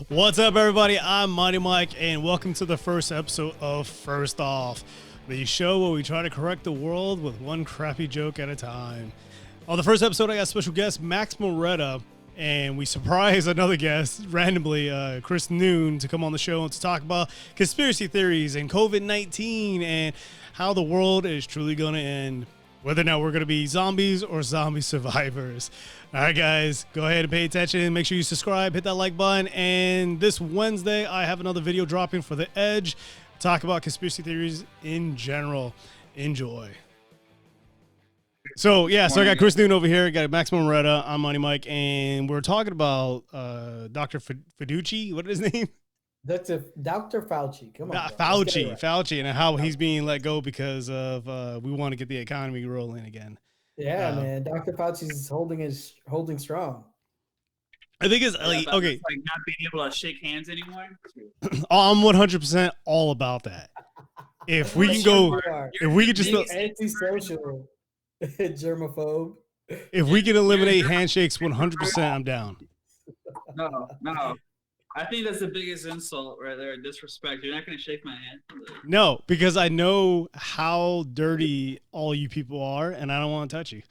What's up, everybody? I'm Mighty Mike, and welcome to the first episode of First Off, the show where we try to correct the world with one crappy joke at a time. On the first episode, I got special guest Max Moretta, and we surprised another guest randomly, Chris Noon, to come on the show and to talk about conspiracy theories and COVID-19 and how the world is truly going to end, whether or not we're going to be zombies or zombie survivors. All right, guys, go ahead and pay attention. Make sure you subscribe, hit that like button. And this Wednesday, I have another video dropping for The Edge. Talk about conspiracy theories in general. Enjoy. So I got Chris Noon over here. Got Max Moretta. I'm Money Mike. And we're talking about Dr. Fiducci. What is his name? Dr. Fauci. Come on. Fauci, and how he's being let go because of we want to get the economy rolling again. Yeah, man. Dr. Fauci's holding strong. I think it's okay. Like not being able to shake hands anymore. I'm 100% all about that. If we can go, if we can just antisocial, germaphobe. If we can eliminate handshakes 100%, I'm down. No. I think that's the biggest insult right there. Disrespect. You're not going to shake my hand. No, because I know how dirty all you people are, and I don't want to touch you.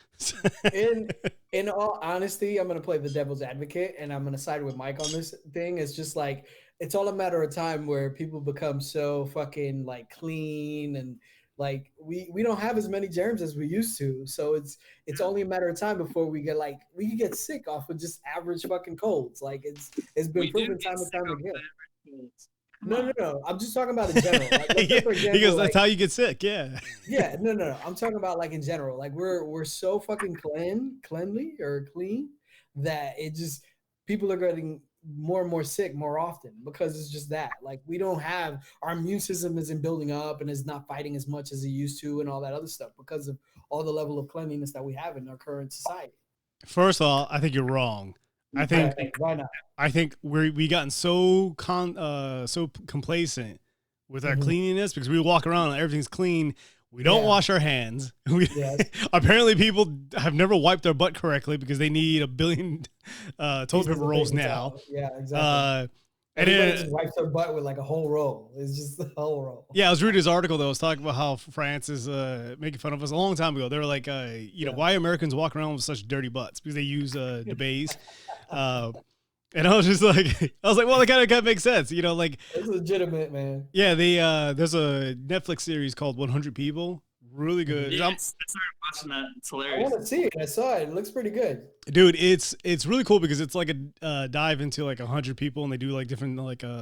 in all honesty, I'm going to play the devil's advocate, and I'm going to side with Mike on this thing. It's just like, it's all a matter of time where people become so fucking like clean and like we don't have as many germs as we used to. So it's only a matter of time before we get we could get sick off of just average fucking colds. Like it's been proven time and time again. No. I'm just talking about in general. Like, for example, because that's how you get sick. Yeah. Yeah. No. I'm talking about like in general. Like we're so fucking cleanly that it just people are getting more and more sick more often because it's just that like we don't have our immune system isn't building up and is not fighting as much as it used to and all that other stuff because of all the level of cleanliness that we have in our current society. First of all, I think you're wrong. I think why not? I think we gotten so complacent with our cleanliness because we walk around and everything's clean. We don't wash our hands. Apparently, people have never wiped their butt correctly because they need a billion toilet paper rolls now. Yeah, exactly. And everybody just wipes their butt with like a whole roll. It's just the whole roll. Yeah, I was reading this article that was talking about how France is making fun of us a long time ago. They were like, why Americans walk around with such dirty butts because they use debays. And I was just like, well, that kind of makes sense, like it's legitimate, man. Yeah, there's a Netflix series called 100 People, really good. Yes, I started watching that. It's hilarious. I want to see it. I saw it. It looks pretty good, dude. It's really cool because it's like a dive into like 100 people, and they do like different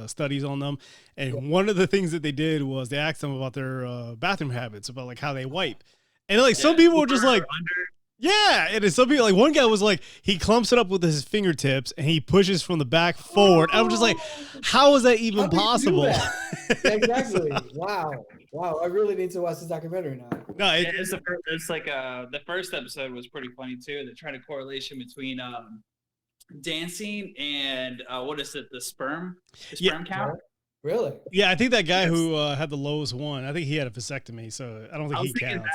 studies on them. And one of the things that they did was they asked them about their bathroom habits, about like how they wipe, and some people were just like. Yeah, and some people, like one guy was like, he clumps it up with his fingertips and he pushes from the back forward. I'm just like, how is that even possible? Exactly. Wow. I really need to watch this documentary now. No, the first episode was pretty funny too. They tried a correlation between dancing and what is it, the sperm count. Really? Yeah, I think that guy who had the lowest one, I think he had a vasectomy, so I don't think he counts.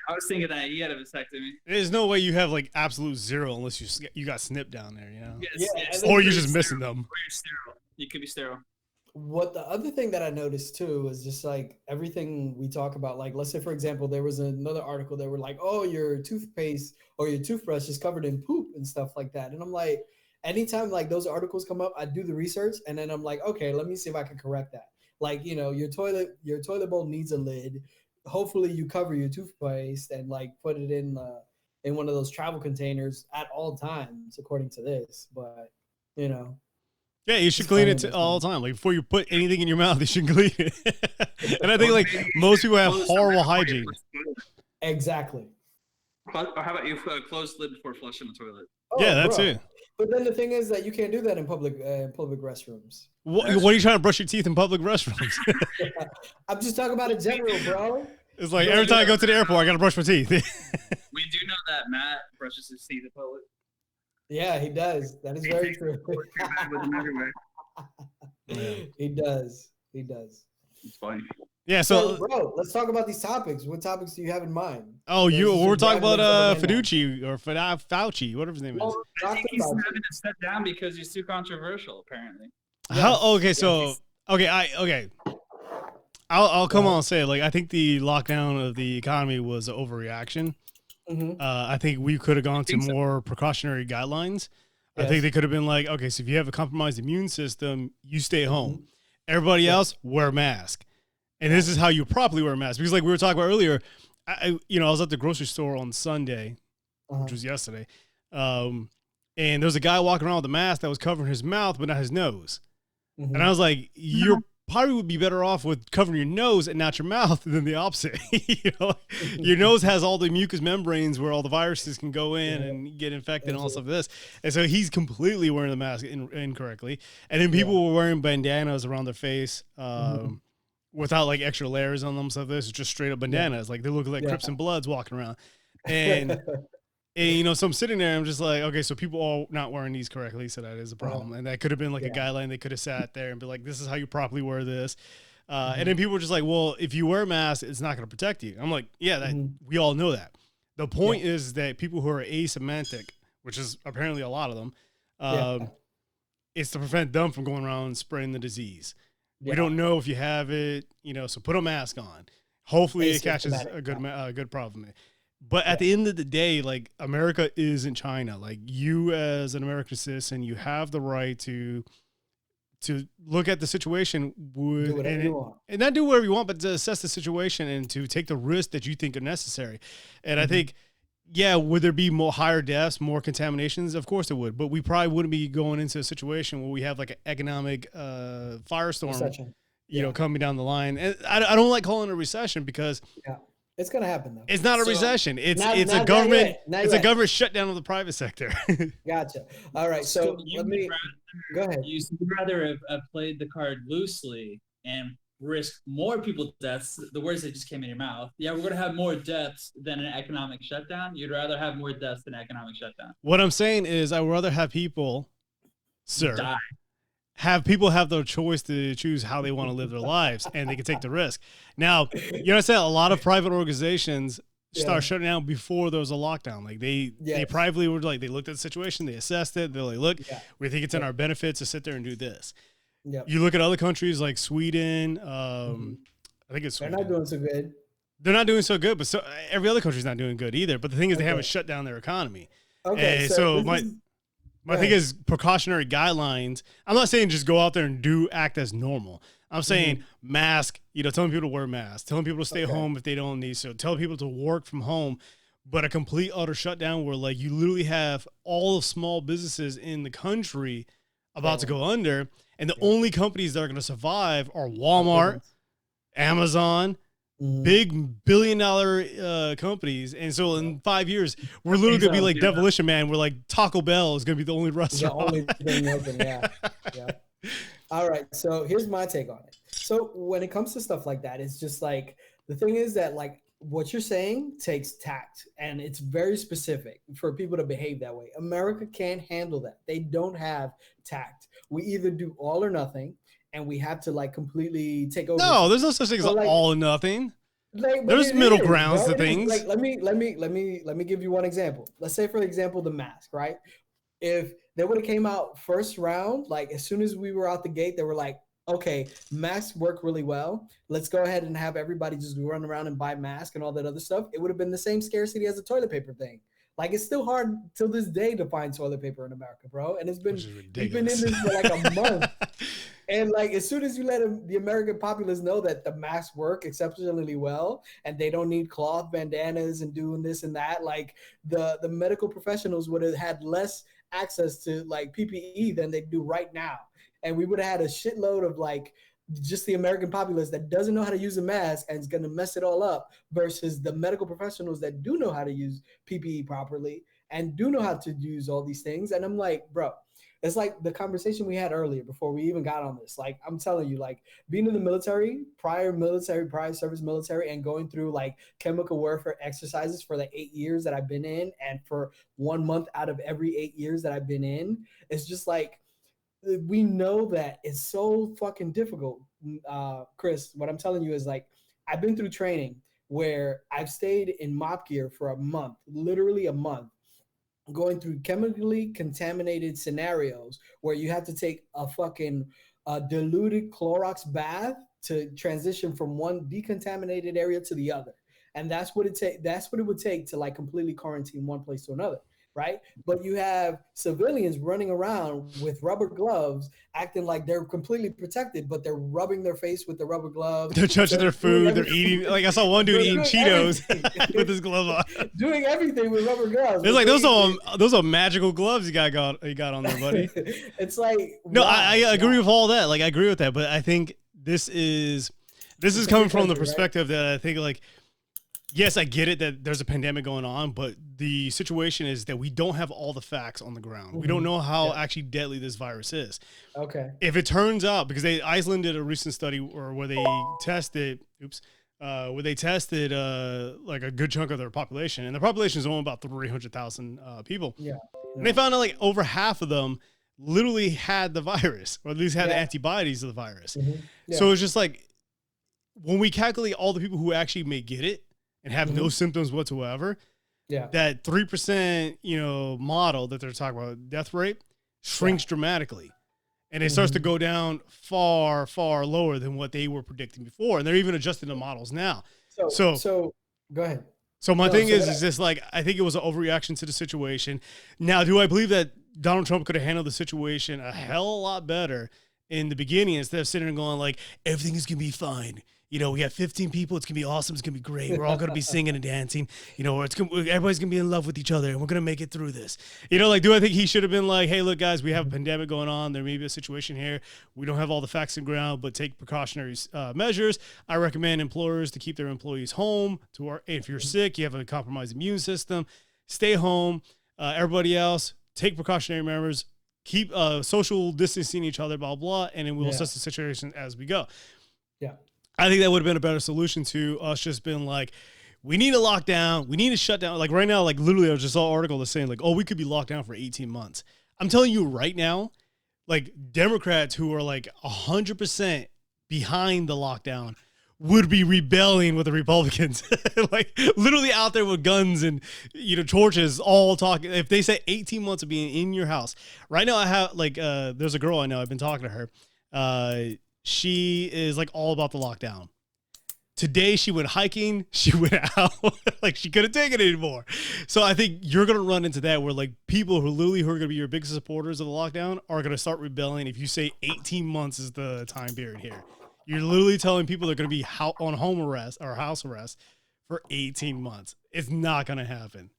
I was thinking that he had a vasectomy. There's no way you have like absolute zero unless you got snipped down there, Yes. Or you're just missing them. Or you're sterile. You could be sterile. What the other thing that I noticed too is just like everything we talk about, like let's say for example, there was another article that were like, oh, your toothpaste or your toothbrush is covered in poop and stuff like that. And I'm like, anytime like those articles come up, I do the research and then I'm like, okay, let me see if I can correct that. Like, your toilet bowl needs a lid. Hopefully you cover your toothpaste and like put it in one of those travel containers at all times, according to this. But yeah, you should clean it all the time. Like before you put anything in your mouth, you should clean it. And I think like most people have horrible hygiene. Exactly. Or how about you close the lid before flushing the toilet? Yeah, that's it. But then the thing is that you can't do that in public restrooms. What are you trying to brush your teeth in public restrooms? I'm just talking about in general, bro. It's like every time I go to the airport, I got to brush my teeth. We do know that Matt brushes his teeth in public. Yeah, he does. That is very true. He does. It's funny. Yeah, so bro, let's talk about these topics. What topics do you have in mind? Oh, we're talking about Fiducci or Fauci, whatever his name is. I think he's having to step down because he's too controversial, apparently. How? Yes. Okay, so Yes. okay. I'll Go come on ahead. and say it. Like I think the lockdown of the economy was an overreaction. Mm-hmm. I think we could have I gone to think so. more precautionary guidelines. I think Yes. they could have been like, okay, so if you have a compromised immune system, you stay Mm-hmm. home. Everybody Yes. else, wear a mask. And this is Gotcha. how you properly wear a mask. Because like we were talking about earlier, I was at the grocery store on Sunday, which Uh-huh. was yesterday, um, and there was a guy walking around with a mask that was covering his mouth but not his nose. And I Mm-hmm. was like, you're probably would be better off with covering your nose and not your mouth than the opposite. Your nose has all the mucous membranes where all the viruses can go in Yeah. and get infected and That's all it. stuff like this. And so he's completely wearing the mask incorrectly. And then Yeah. people were wearing bandanas around their face. Mm-hmm. Without like extra layers on them, stuff. This is just straight up Yeah. bandanas. Like they look like Yeah. Crips and Bloods walking around. And so I'm sitting there, I'm just like, okay, so people are not wearing these correctly, so that is a problem. And that could have been like a Yeah. guideline. They could have sat there and be like, this is how you properly wear this. Mm-hmm. And then people were just like, well, if you wear a mask, it's not going to protect you. I'm like, yeah, that we all know that. The point is that people who are asymptomatic, which is apparently a lot of them, Yeah. it's to prevent them from going around and spreading the disease. We Yeah. don't know if you have it, so put a mask on. Hopefully it catches Asymptomatic, a good problem. But at the end of the day, like America isn't China. Like you as an American citizen, you have the right to look at the situation Do whatever you want. and not do whatever you want, but to assess the situation and to take the risks that you think are necessary. And I think, yeah, would there be more higher deaths, more contaminations? Of course it would. But we probably wouldn't be going into a situation where we have like an economic firestorm, Recession. coming down the line. And I don't like calling it a recession because Yeah. It's gonna happen though. it's not a So, recession. It's not- it's not- a not government. yet. Not It's a yet. government shutdown of the private sector. Gotcha. All right. So you let would me go ahead. you'd rather have played the card loosely and risk more people's deaths. The words that just came in your mouth. Yeah, we're going to have more deaths than an economic shutdown. You'd rather have more deaths than an economic shutdown. What I'm saying is, I would rather have people, sir, Die. have people have their choice to choose how they want to live their lives, and they can take the risk. Now, you know, I said a lot of private organizations start shutting down before there was a lockdown. Like they privately were like, they looked at the situation, they assessed it, they're like, look, we think it's in our benefit to sit there and do this. Yep. You look at other countries like Sweden. I think it's They're Sweden. not doing so good. They're not doing so good, but every other country's not doing good either. But the thing is, they haven't shut down their economy. Okay, so my thing is precautionary guidelines. I'm not saying just go out there and act as normal. I'm saying mask, telling people to wear masks, telling people to stay home if they don't need to, tell people to work from home. But a complete utter shutdown where like you literally have all of small businesses in the country about to go under, and the only companies that are going to survive are Walmart, Amazon, big billion-dollar companies. And so in 5 years, we're literally going to be like Demolition Man. We're like Taco Bell is going to be the only restaurant. The only thing open, yeah. All right, so here's my take on it. So when it comes to stuff like that, it's just like the thing is that like what you're saying takes tact, and it's very specific for people to behave that way. America can't handle that. They don't have tact. We either do all or nothing, and we have to like completely take over. No, there's no such thing as like, all or nothing. Like, there's middle grounds to things. Like, let me give you one example. Let's say, for example, the mask, right? If they would have came out first round, like as soon as we were out the gate, they were like, okay, masks work really well. Let's go ahead and have everybody just run around and buy masks and all that other stuff. It would have been the same scarcity as the toilet paper thing. Like it's still hard till this day to find toilet paper in America, bro. And we've been in this for like a month. And like as soon as you let the American populace know that the masks work exceptionally well and they don't need cloth bandanas and doing this and that, like the medical professionals would have had less access to like PPE than they do right now. And we would have had a shitload of like just the American populace that doesn't know how to use a mask and is going to mess it all up versus the medical professionals that do know how to use PPE properly and do know how to use all these things. And I'm like, bro, it's like the conversation we had earlier before we even got on this. Like, I'm telling you, like being in the military, prior service military, and going through like chemical warfare exercises for the 8 years that I've been in, and for 1 month out of every 8 years that I've been in, it's just like, we know that it's so fucking difficult. Chris, what I'm telling you is like, I've been through training where I've stayed in mop gear for a month, literally a month, going through chemically contaminated scenarios where you have to take a fucking a diluted Clorox bath to transition from one decontaminated area to the other. And that's what it would take to like completely quarantine one place to another, right? But you have civilians running around with rubber gloves, acting like they're completely protected, but they're rubbing their face with the rubber gloves. They're touching their food. They're eating. Like I saw one dude eating Cheetos with his glove on. Doing everything with rubber gloves. It's like those are magical gloves you got on there, buddy. It's like no, wow, I agree with all that. Like I agree with that, but I think this is coming from the perspective that I think like. Yes, I get it that there's a pandemic going on, but the situation is that we don't have all the facts on the ground. We don't know how actually deadly this virus is. Okay. If it turns out, because Iceland did a recent study where they tested, like a good chunk of their population, and the population is only about 300,000 people. Yeah. And they found out like over half of them literally had the virus, or at least had the antibodies of the virus. So it's just like when we calculate all the people who actually may get it, and have no symptoms whatsoever, that 3%, model that they're talking about, death rate, shrinks dramatically. And it starts to go down far, far lower than what they were predicting before. And they're even adjusting the models now. So go ahead. So my thing is just like, I think it was an overreaction to the situation. Now, do I believe that Donald Trump could have handled the situation a hell of a lot better in the beginning instead of sitting and going like, everything is going to be fine. We have 15 people. It's going to be awesome. It's going to be great. We're all going to be singing and dancing. Everybody's going to be in love with each other, and we're going to make it through this. Like, do I think he should have been like, hey, look, guys, we have a pandemic going on. There may be a situation here. We don't have all the facts in ground, but take precautionary measures. I recommend employers to keep their employees home. If you're sick, you have a compromised immune system, stay home. Everybody else, take precautionary measures. Keep social distancing each other, blah, blah, and then we'll assess the situation as we go. Yeah. I think that would have been a better solution to us just being like, we need a lockdown. We need to shut down. Like right now, like literally I just saw an article that's saying like, oh, we could be locked down for 18 months. I'm telling you right now, like Democrats who are like 100% behind the lockdown would be rebelling with the Republicans, like literally out there with guns and, torches all talking. If they say 18 months of being in your house right now, I have like, there's a girl I know, I've been talking to her. She is like all about the lockdown. Today she went hiking. She went out like she couldn't take it anymore. So I think you're going to run into that where like people who are going to be your biggest supporters of the lockdown are going to start rebelling. If you say 18 months is the time period here, you're literally telling people they're going to be on home arrest or house arrest for 18 months. It's not going to happen.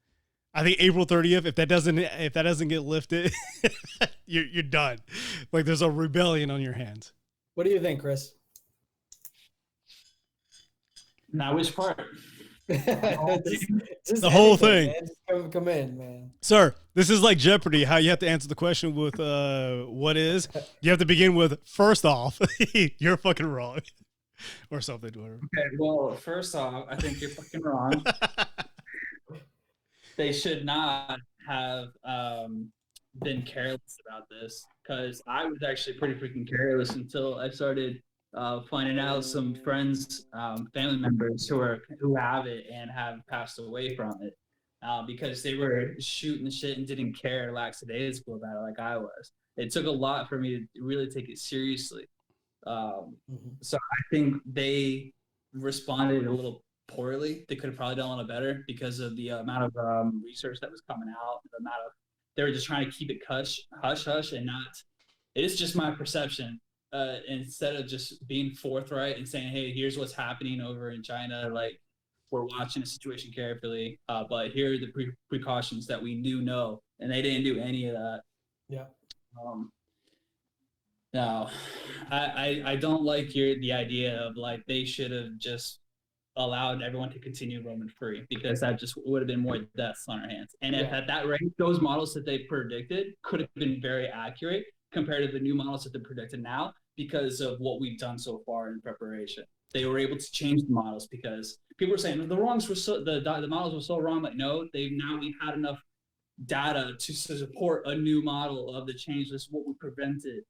I think April 30th, if that doesn't get lifted, you're done. Like there's a rebellion on your hands. What do you think, Chris? Now, which part? just the whole thing. Man. Just come in, man. Sir, this is like Jeopardy, how you have to answer the question with what is. You have to begin with, first off, you're fucking wrong. Or something. Whatever. Okay, well, first off, I think you're fucking wrong. They should not have been careless about this, because I was actually pretty freaking careless until I started finding out some friends, family members who have it and have passed away from it, because they were shooting the shit and didn't care lackadaisical about it like I was. It took a lot for me to really take it seriously. So I think they responded a little poorly. They could have probably done a little better because of the amount of research that was coming out, the amount of they were just trying to keep it hush hush and not. It is just my perception. Instead of just being forthright and saying, "Hey, here's what's happening over in China. Like, we're watching the situation carefully, but here are the precautions that we do know," and they didn't do any of that. Yeah. No, I don't like the idea of like they should have just allowed everyone to continue roaming free, because that just would have been more deaths on our hands. And if at that rate, those models that they predicted could have been very accurate compared to the new models that they predicted now, because of what we've done so far in preparation. They were able to change the models because people were saying the models were so wrong. Like, no, we've had enough data to support a new model of the change. This is what we prevented.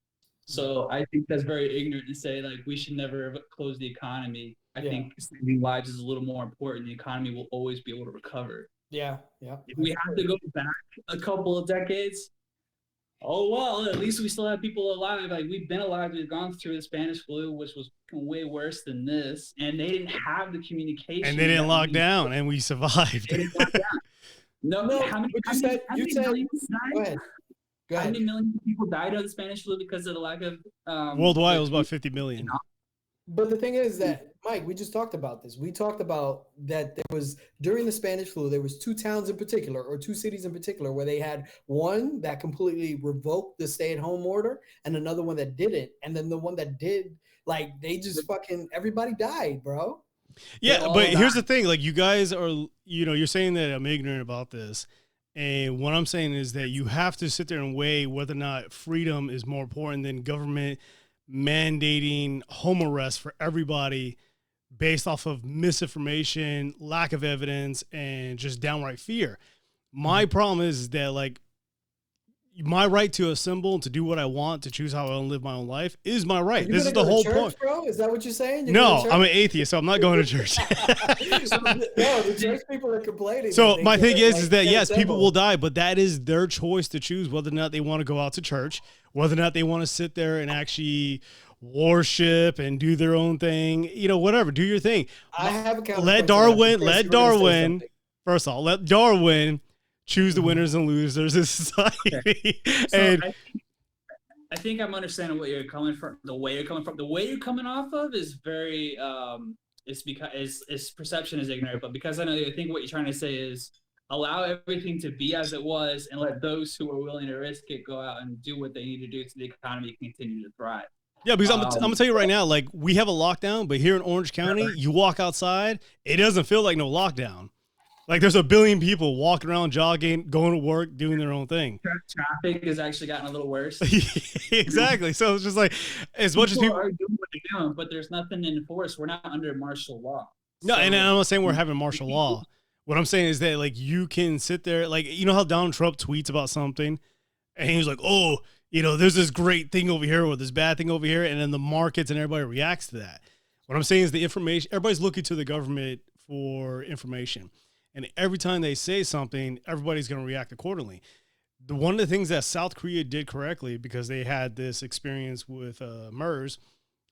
So I think that's very ignorant to say like we should never close the economy. I think saving lives is a little more important. The economy will always be able to recover. Yeah. If we have to go back a couple of decades, Oh well, at least we still have people alive. Like we've been alive. We've gone through the Spanish flu, which was way worse than this, and they didn't have the And they communication didn't that lock we. down, and we survived. They didn't lock down. No, No, how many? but How many? How you many said. millions Go died? ahead. Go How ahead. many millions of people died of the Spanish flu because of the lack of Worldwide, it the was about 50 million. But the thing is that, Mike, we just talked about this. We talked about that there was during the Spanish flu, there was two towns in particular, or two cities in particular, where they had one that completely revoked the stay-at-home order, and another one that didn't. And then the one that did, like, they just fucking everybody died, bro. Yeah, but here's the thing: like, you guys are, you're saying that I'm ignorant about this, and what I'm saying is that you have to sit there and weigh whether or not freedom is more important than government mandating home arrest for everybody based off of misinformation, lack of evidence, and just downright fear. My problem is that, like, my right to assemble and to do what I want, to choose how I want to live my own life is my right. This is the whole point, bro. Is that what you're saying? No, I'm an atheist, so I'm not going to church. No, the church people are complaining. So my thing is that yes, people will die, but that is their choice to choose whether or not they want to go out to church, whether or not they want to sit there and actually worship and do their own thing. Whatever, do your thing. I have a let Darwin. First of all, let Darwin choose the winners and losers in society. Okay. So I think I'm understanding what you're coming from. The way you're coming from, the way you're coming off of is very. It's because it's perception is ignorant, but because I think what you're trying to say is allow everything to be as it was and let those who are willing to risk it go out and do what they need to do so the economy continue to thrive. Yeah, because I'm gonna tell you right now, like, we have a lockdown, but here in Orange County, you walk outside, it doesn't feel like no lockdown. Like, there's a billion people walking around, jogging, going to work, doing their own thing. Traffic has actually gotten a little worse. Exactly. So it's just like, as much as people are doing what they're doing, but there's nothing enforced. We're not under martial law. No, and I'm not saying we're having martial law. What I'm saying is that, like, you can sit there, like, you know how Donald Trump tweets about something, and he's like, oh, there's this great thing over here or this bad thing over here, and then the markets and everybody reacts to that. What I'm saying is the information, everybody's looking to the government for information. And every time they say something, everybody's going to react accordingly. One of the things that South Korea did correctly, because they had this experience with MERS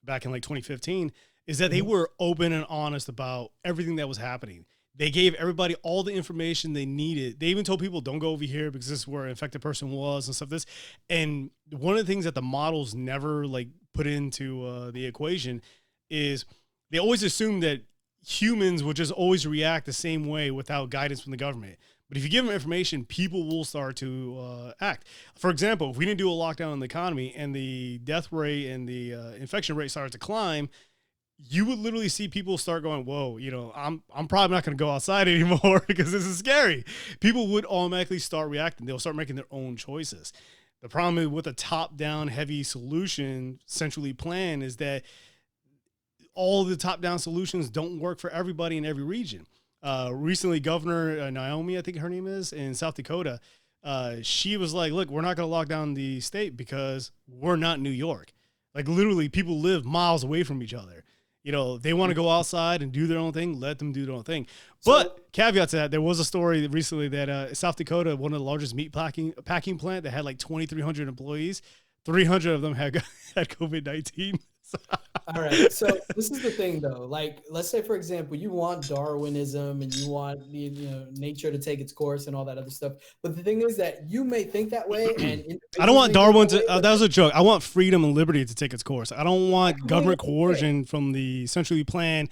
back in like 2015, is that they were open and honest about everything that was happening. They gave everybody all the information they needed. They even told people, don't go over here because this is where an infected person was and stuff. And one of the things that the models never like put into the equation is they always assume that humans will just always react the same way without guidance from the government. But if you give them information, people will start to act. For example, if we didn't do a lockdown in the economy and the death rate and the infection rate started to climb, you would literally see people start going, whoa, I'm probably not going to go outside anymore because this is scary. People would automatically start reacting. They'll start making their own choices. The problem is with a top-down heavy solution, centrally planned, is that all the top-down solutions don't work for everybody in every region. Recently, Governor Naomi, I think her name is, in South Dakota, she was like, look, we're not going to lock down the state because we're not New York. Like, literally, people live miles away from each other. They want to go outside and do their own thing, let them do their own thing. But caveat to that, there was a story recently that South Dakota, one of the largest meat packing plant that had like 2,300 employees, 300 of them had COVID-19. All right. So this is the thing, though. Like, let's say, for example, you want Darwinism and you want nature to take its course and all that other stuff. But the thing is that you may think that way, and I don't want Darwin to. That was a joke. I want freedom and liberty to take its course. I don't want government coercion from the centrally planned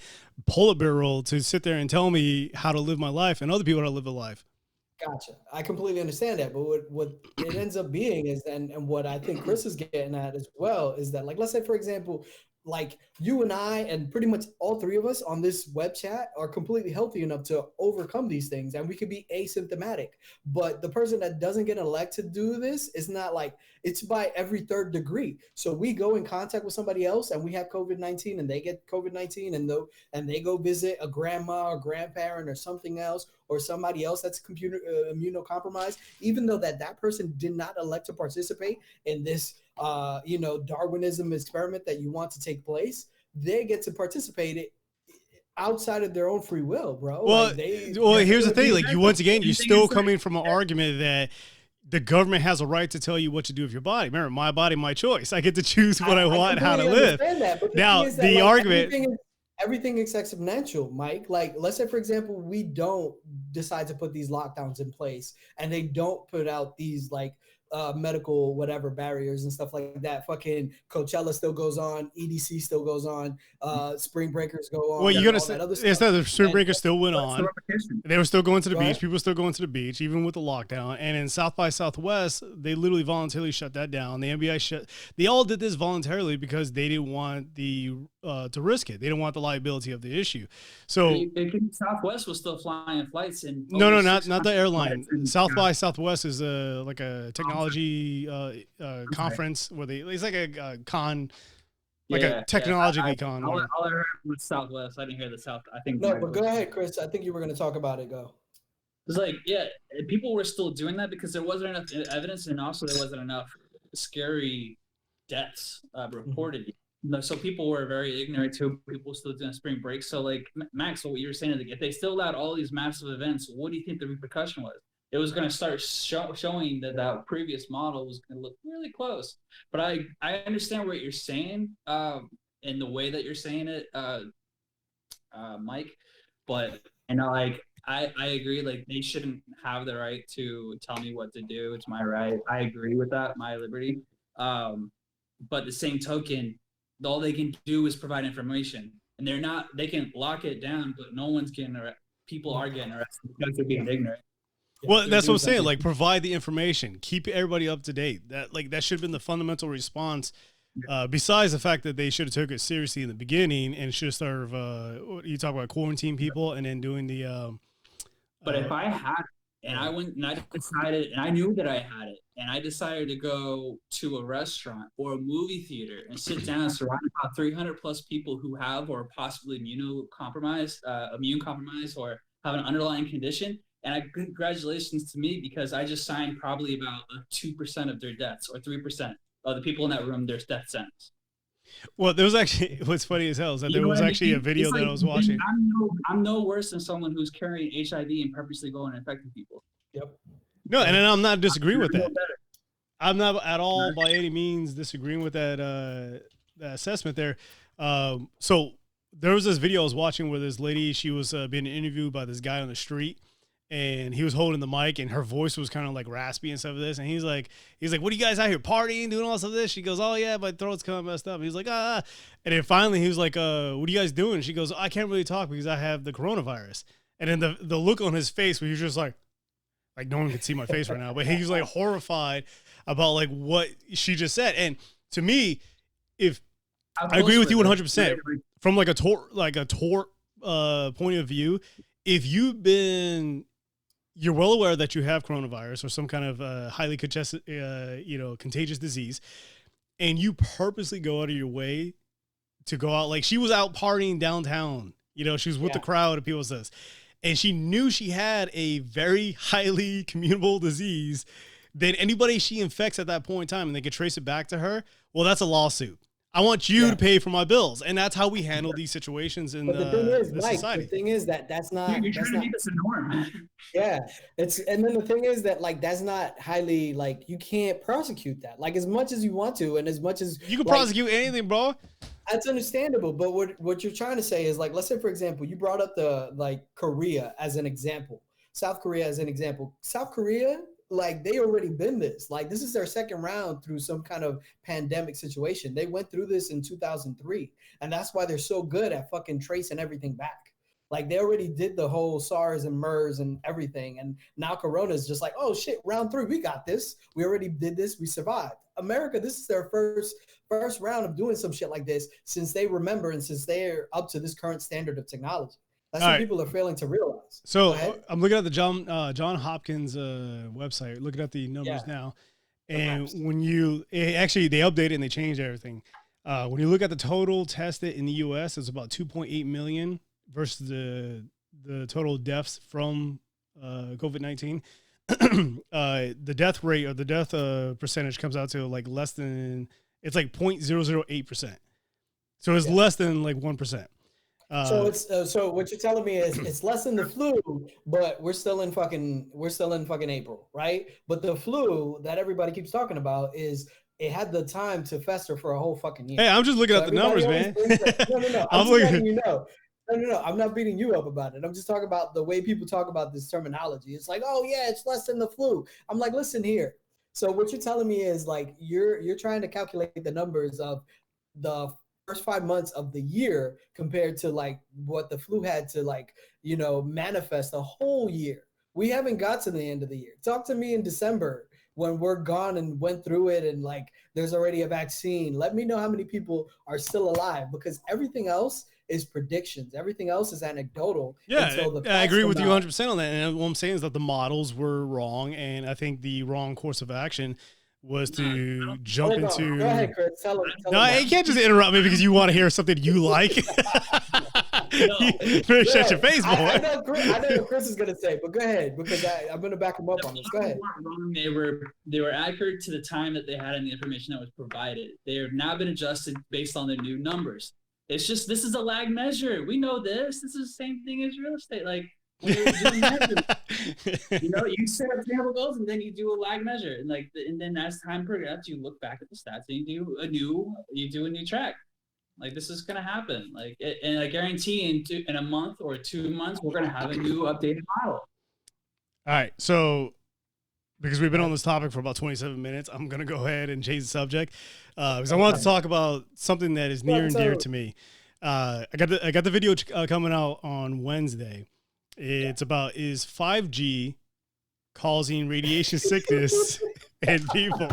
Politburo to sit there and tell me how to live my life and other people how to live their life. Gotcha. I completely understand that. But what it ends up being is, and what I think Chris is getting at as well, is that, like, let's say, for example, like you and I and pretty much all three of us on this web chat are completely healthy enough to overcome these things, and we could be asymptomatic. But the person that doesn't get elected to do this is not like, it's by every third degree. So we go in contact with somebody else and we have COVID-19 and they get COVID-19 and they go visit a grandma or grandparent or something else, or somebody else that's immunocompromised, even though that person did not elect to participate in this Darwinism experiment that you want to take place, they get to participate outside of their own free will, bro. Well, here's the thing. Like, you're still coming from an argument that the government has a right to tell you what to do with your body. Remember, my body, my choice. I get to choose what I want, how to live. That, but now, that, the argument. Everything is exponential, Mike. Like, let's say, for example, we don't decide to put these lockdowns in place and they don't put out these like medical whatever barriers and stuff like that. Fucking Coachella still goes on, EDC still goes on, spring breakers go on. Well, you're gonna say the spring breakers still went on. They were still going to the beach. People were still going to the beach, even with the lockdown. And in South by Southwest, they literally voluntarily shut that down. The NBA they all did this voluntarily because they didn't want to risk it. They didn't want the liability of the issue. So Southwest was still flying flights and no, not the airline. South by Southwest is like a technology conference where it's like a con, like a technology con. All I heard was Southwest. I didn't hear the South. I think no, but go ahead, Chris. I think you were going to talk about it. Go. It's like, yeah, people were still doing that because there wasn't enough evidence, and also there wasn't enough scary deaths reported. So people were very ignorant to people still doing spring break. So like Max, what you were saying, like, if they still allowed all these massive events, what do you think the repercussion was? It was going to start showing that previous model was going to look really close. But I understand what you're saying in the way that you're saying it, Mike. But like I agree, like they shouldn't have the right to tell me what to do. It's my right. I agree with that, my liberty. But the same token, all they can do is provide information, and they can lock it down, but no one's getting arrested. People are getting arrested because they're being ignorant. Well, that's what I'm saying. Like, provide the information, keep everybody up to date. That should have been the fundamental response. Besides the fact that they should have took it seriously in the beginning and should have started. You talk about quarantine people and then doing the. But if I had it and I went and I decided and I knew that I had it and I decided to go to a restaurant or a movie theater and sit down and surround about 300 plus people who have or possibly immune compromised or have an underlying condition. And congratulations to me because I just signed probably about 2% of their deaths or 3% of the people in that room, their death sentence. Well, there was actually, what's funny as hell is that there was actually a video that I was watching. I'm no worse than someone who's carrying HIV and purposely going and infecting people. Yep. No, and I'm not disagreeing with that. I'm not at all by any means disagreeing with that assessment there. So there was this video I was watching where this lady, she was being interviewed by this guy on the street. And he was holding the mic, and her voice was kind of like raspy and stuff of this. And he's like, what are you guys out here partying, doing all this of this? She goes, oh yeah, my throat's kind of messed up. And he's like, ah. And then finally he was like, what are you guys doing? She goes, I can't really talk because I have the coronavirus. And then the look on his face, where he was just like no one could see my face right now, but he was like horrified about like what she just said. And to me, if I agree with you 100% from like a tort point of view, if you're well aware that you have coronavirus or some kind of highly contagious disease, and you purposely go out of your way to go out. Like she was out partying downtown, she was with the crowd of people, says, and she knew she had a very highly communicable disease. Then anybody she infects at that point in time and they could trace it back to her, well, that's a lawsuit. I want you to pay for my bills. And that's how we handle these situations in the thing is, Mike, society. The thing is that's not... You're trying to make this a norm. Yeah. And then the thing is that, like, that's not highly, like, you can't prosecute that. Like, as much as you want to and as much as... You can prosecute anything, bro. That's understandable. But what you're trying to say is, like, let's say, for example, you brought up Korea as an example. South Korea as an example. South Korea... like they already been this. Like this is their second round through some kind of pandemic situation. They went through this in 2003, and that's why they're so good at fucking tracing everything back. Like they already did the whole SARS and MERS and everything, and now Corona is just like, oh shit, round 3, we got this. We already did this. We survived. America, this is their first round of doing some shit like this since they remember and since they're up to this current standard of technology. That's what people are failing to realize. So I'm looking at the John Hopkins website, looking at the numbers now. And when they updated and they changed everything. When you look at the total tested in the U.S., it's about 2.8 million versus the total deaths from COVID-19. The death rate or the death percentage comes out to like less than, it's like 0.008%. So it's less than like 1%. So it's so what you're telling me is it's less than the flu, but we're still in fucking April, right? But the flu that everybody keeps talking about is it had the time to fester for a whole fucking year. Hey, I'm just looking So at the numbers, everybody man. always thinks that- no. I'm I'm just looking. letting you know. No. I'm not beating you up about it. I'm just talking about the way people talk about this terminology. It's like, oh yeah, it's less than the flu. I'm like, listen here. So what you're telling me is like you're trying to calculate the numbers of the first 5 months of the year compared to like what the flu had to like, manifest a whole year. We haven't got to the end of the year. Talk to me in December when we're gone and went through it and like there's already a vaccine. Let me know how many people are still alive because everything else is predictions. Everything else is anecdotal. Yeah, until the I agree facts with come you out. 100% on that. And what I'm saying is that the models were wrong, and I think the wrong course of action was to jump Hold on. into. Go ahead, Chris. Tell him. No, you can't just interrupt me because you want to hear something you like. You better shut your face, boy. I know what Chris is gonna say, but go ahead because I'm gonna back him up on this. Go ahead. Wrong. They were accurate to the time that they had and the information that was provided. They have now been adjusted based on the new numbers. It's just this is a lag measure. We know this. This is the same thing as real estate. Like when you're doing measures, you set up sample goals and then you do a lag measure, and then as time progresses, you look back at the stats and you do a new track. Like this is gonna happen. And I guarantee in a month or 2 months, we're gonna have a new updated model. All right, so because we've been on this topic for about 27 minutes, I'm gonna go ahead and change the subject because I wanted to talk about something that is near and dear to me. I got the video coming out on Wednesday. It's about is 5G causing radiation sickness in people.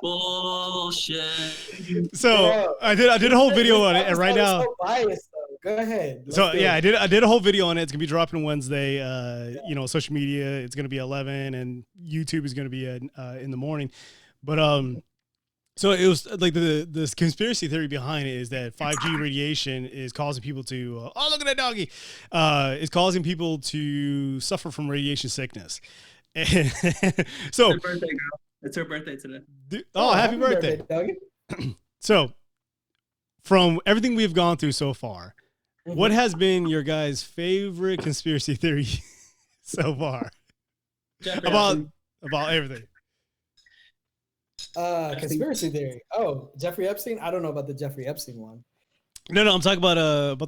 Bullshit. So I did a whole video on it, and right now, so biased, though. Go ahead. So yeah, I did a whole video on it. It's gonna be dropping Wednesday. Social media. It's gonna be 11, and YouTube is gonna be in the morning. But so it was like the conspiracy theory behind it is that 5G radiation is causing people to look at that doggy, is causing people to suffer from radiation sickness. And so it's her birthday, girl. It's her birthday today. Happy birthday doggy. So from everything we've gone through so far, what has been your guys' favorite conspiracy theory so far? About everything. Conspiracy theory. Oh, Jeffrey Epstein. I don't know about the Jeffrey Epstein one. No, I'm talking about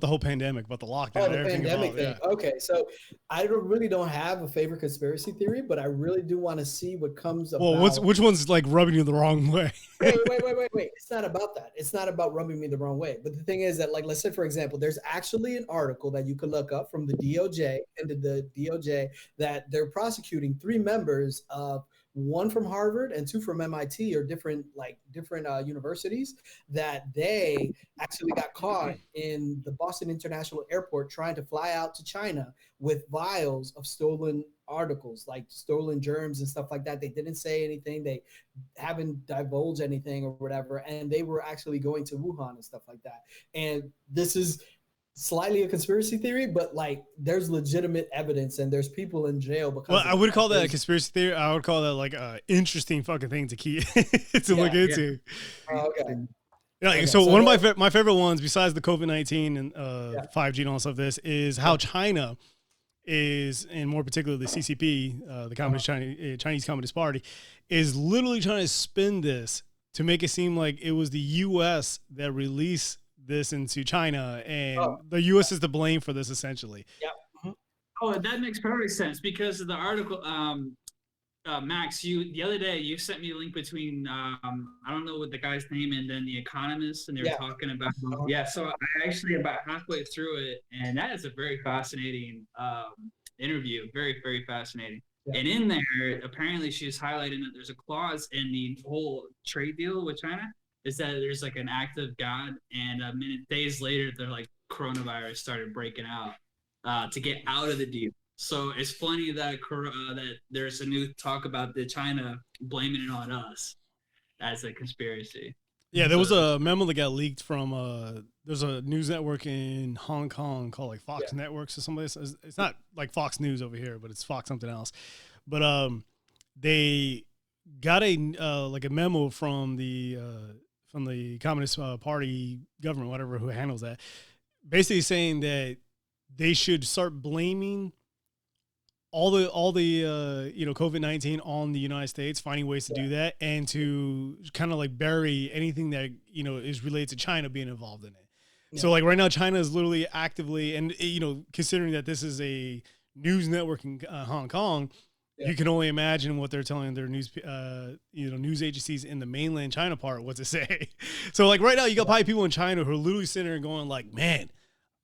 the whole pandemic, about the lockdown. Oh, the pandemic thing. Yeah. Okay, so I really don't have a favorite conspiracy theory, but I really do want to see what comes. Well, which one's like rubbing you the wrong way? wait. It's not about that. It's not about rubbing me the wrong way. But the thing is that, like, let's say for example, there's actually an article that you could look up from the DOJ that they're prosecuting 3 members of. One from Harvard and 2 from MIT or different universities that they actually got caught in the Boston International Airport trying to fly out to China with vials of stolen articles, like stolen germs and stuff like that. They didn't say anything. They haven't divulged anything or whatever. And they were actually going to Wuhan and stuff like that. And this is slightly a conspiracy theory, but like there's legitimate evidence and there's people in jail because. Well, I would call that a conspiracy theory. I would call that like a interesting fucking thing to keep to look into. Okay. Yeah, Okay, so one of my favorite ones, besides the COVID-19 and 5G and all stuff, this is how China is, and more particularly the CCP, the Communist Chinese Communist Party, is literally trying to spin this to make it seem like it was the U.S. that released this into China, and the U.S. is to blame for this essentially. Yeah. Mm-hmm. Oh, that makes perfect sense because of the article. Max, the other day you sent me a link between I don't know what the guy's name and then The Economist, and they were talking about So I actually about halfway through it, and that is a very fascinating interview, very very fascinating. Yeah. And in there, apparently, she's highlighting that there's a clause in the whole trade deal with China. Is that there's like an act of God, and days later, they're like coronavirus started breaking out to get out of the deal. So it's funny that that there's a new talk about the China blaming it on us as a conspiracy. Yeah, there was a memo that got leaked from there's a news network in Hong Kong called like Fox Networks or something. It's not like Fox News over here, but it's Fox something else. But they got a like a memo from the Communist Party government, whatever, who handles that, basically saying that they should start blaming all the COVID-19 on the United States, finding ways to do that, and to kind of like bury anything that is related to China being involved in it. Yeah. So like right now, China is literally actively, and considering that this is a news network in Hong Kong, you can only imagine what they're telling their news agencies in the mainland China part what to say. So like right now, you got probably people in China who are literally sitting there going like, man,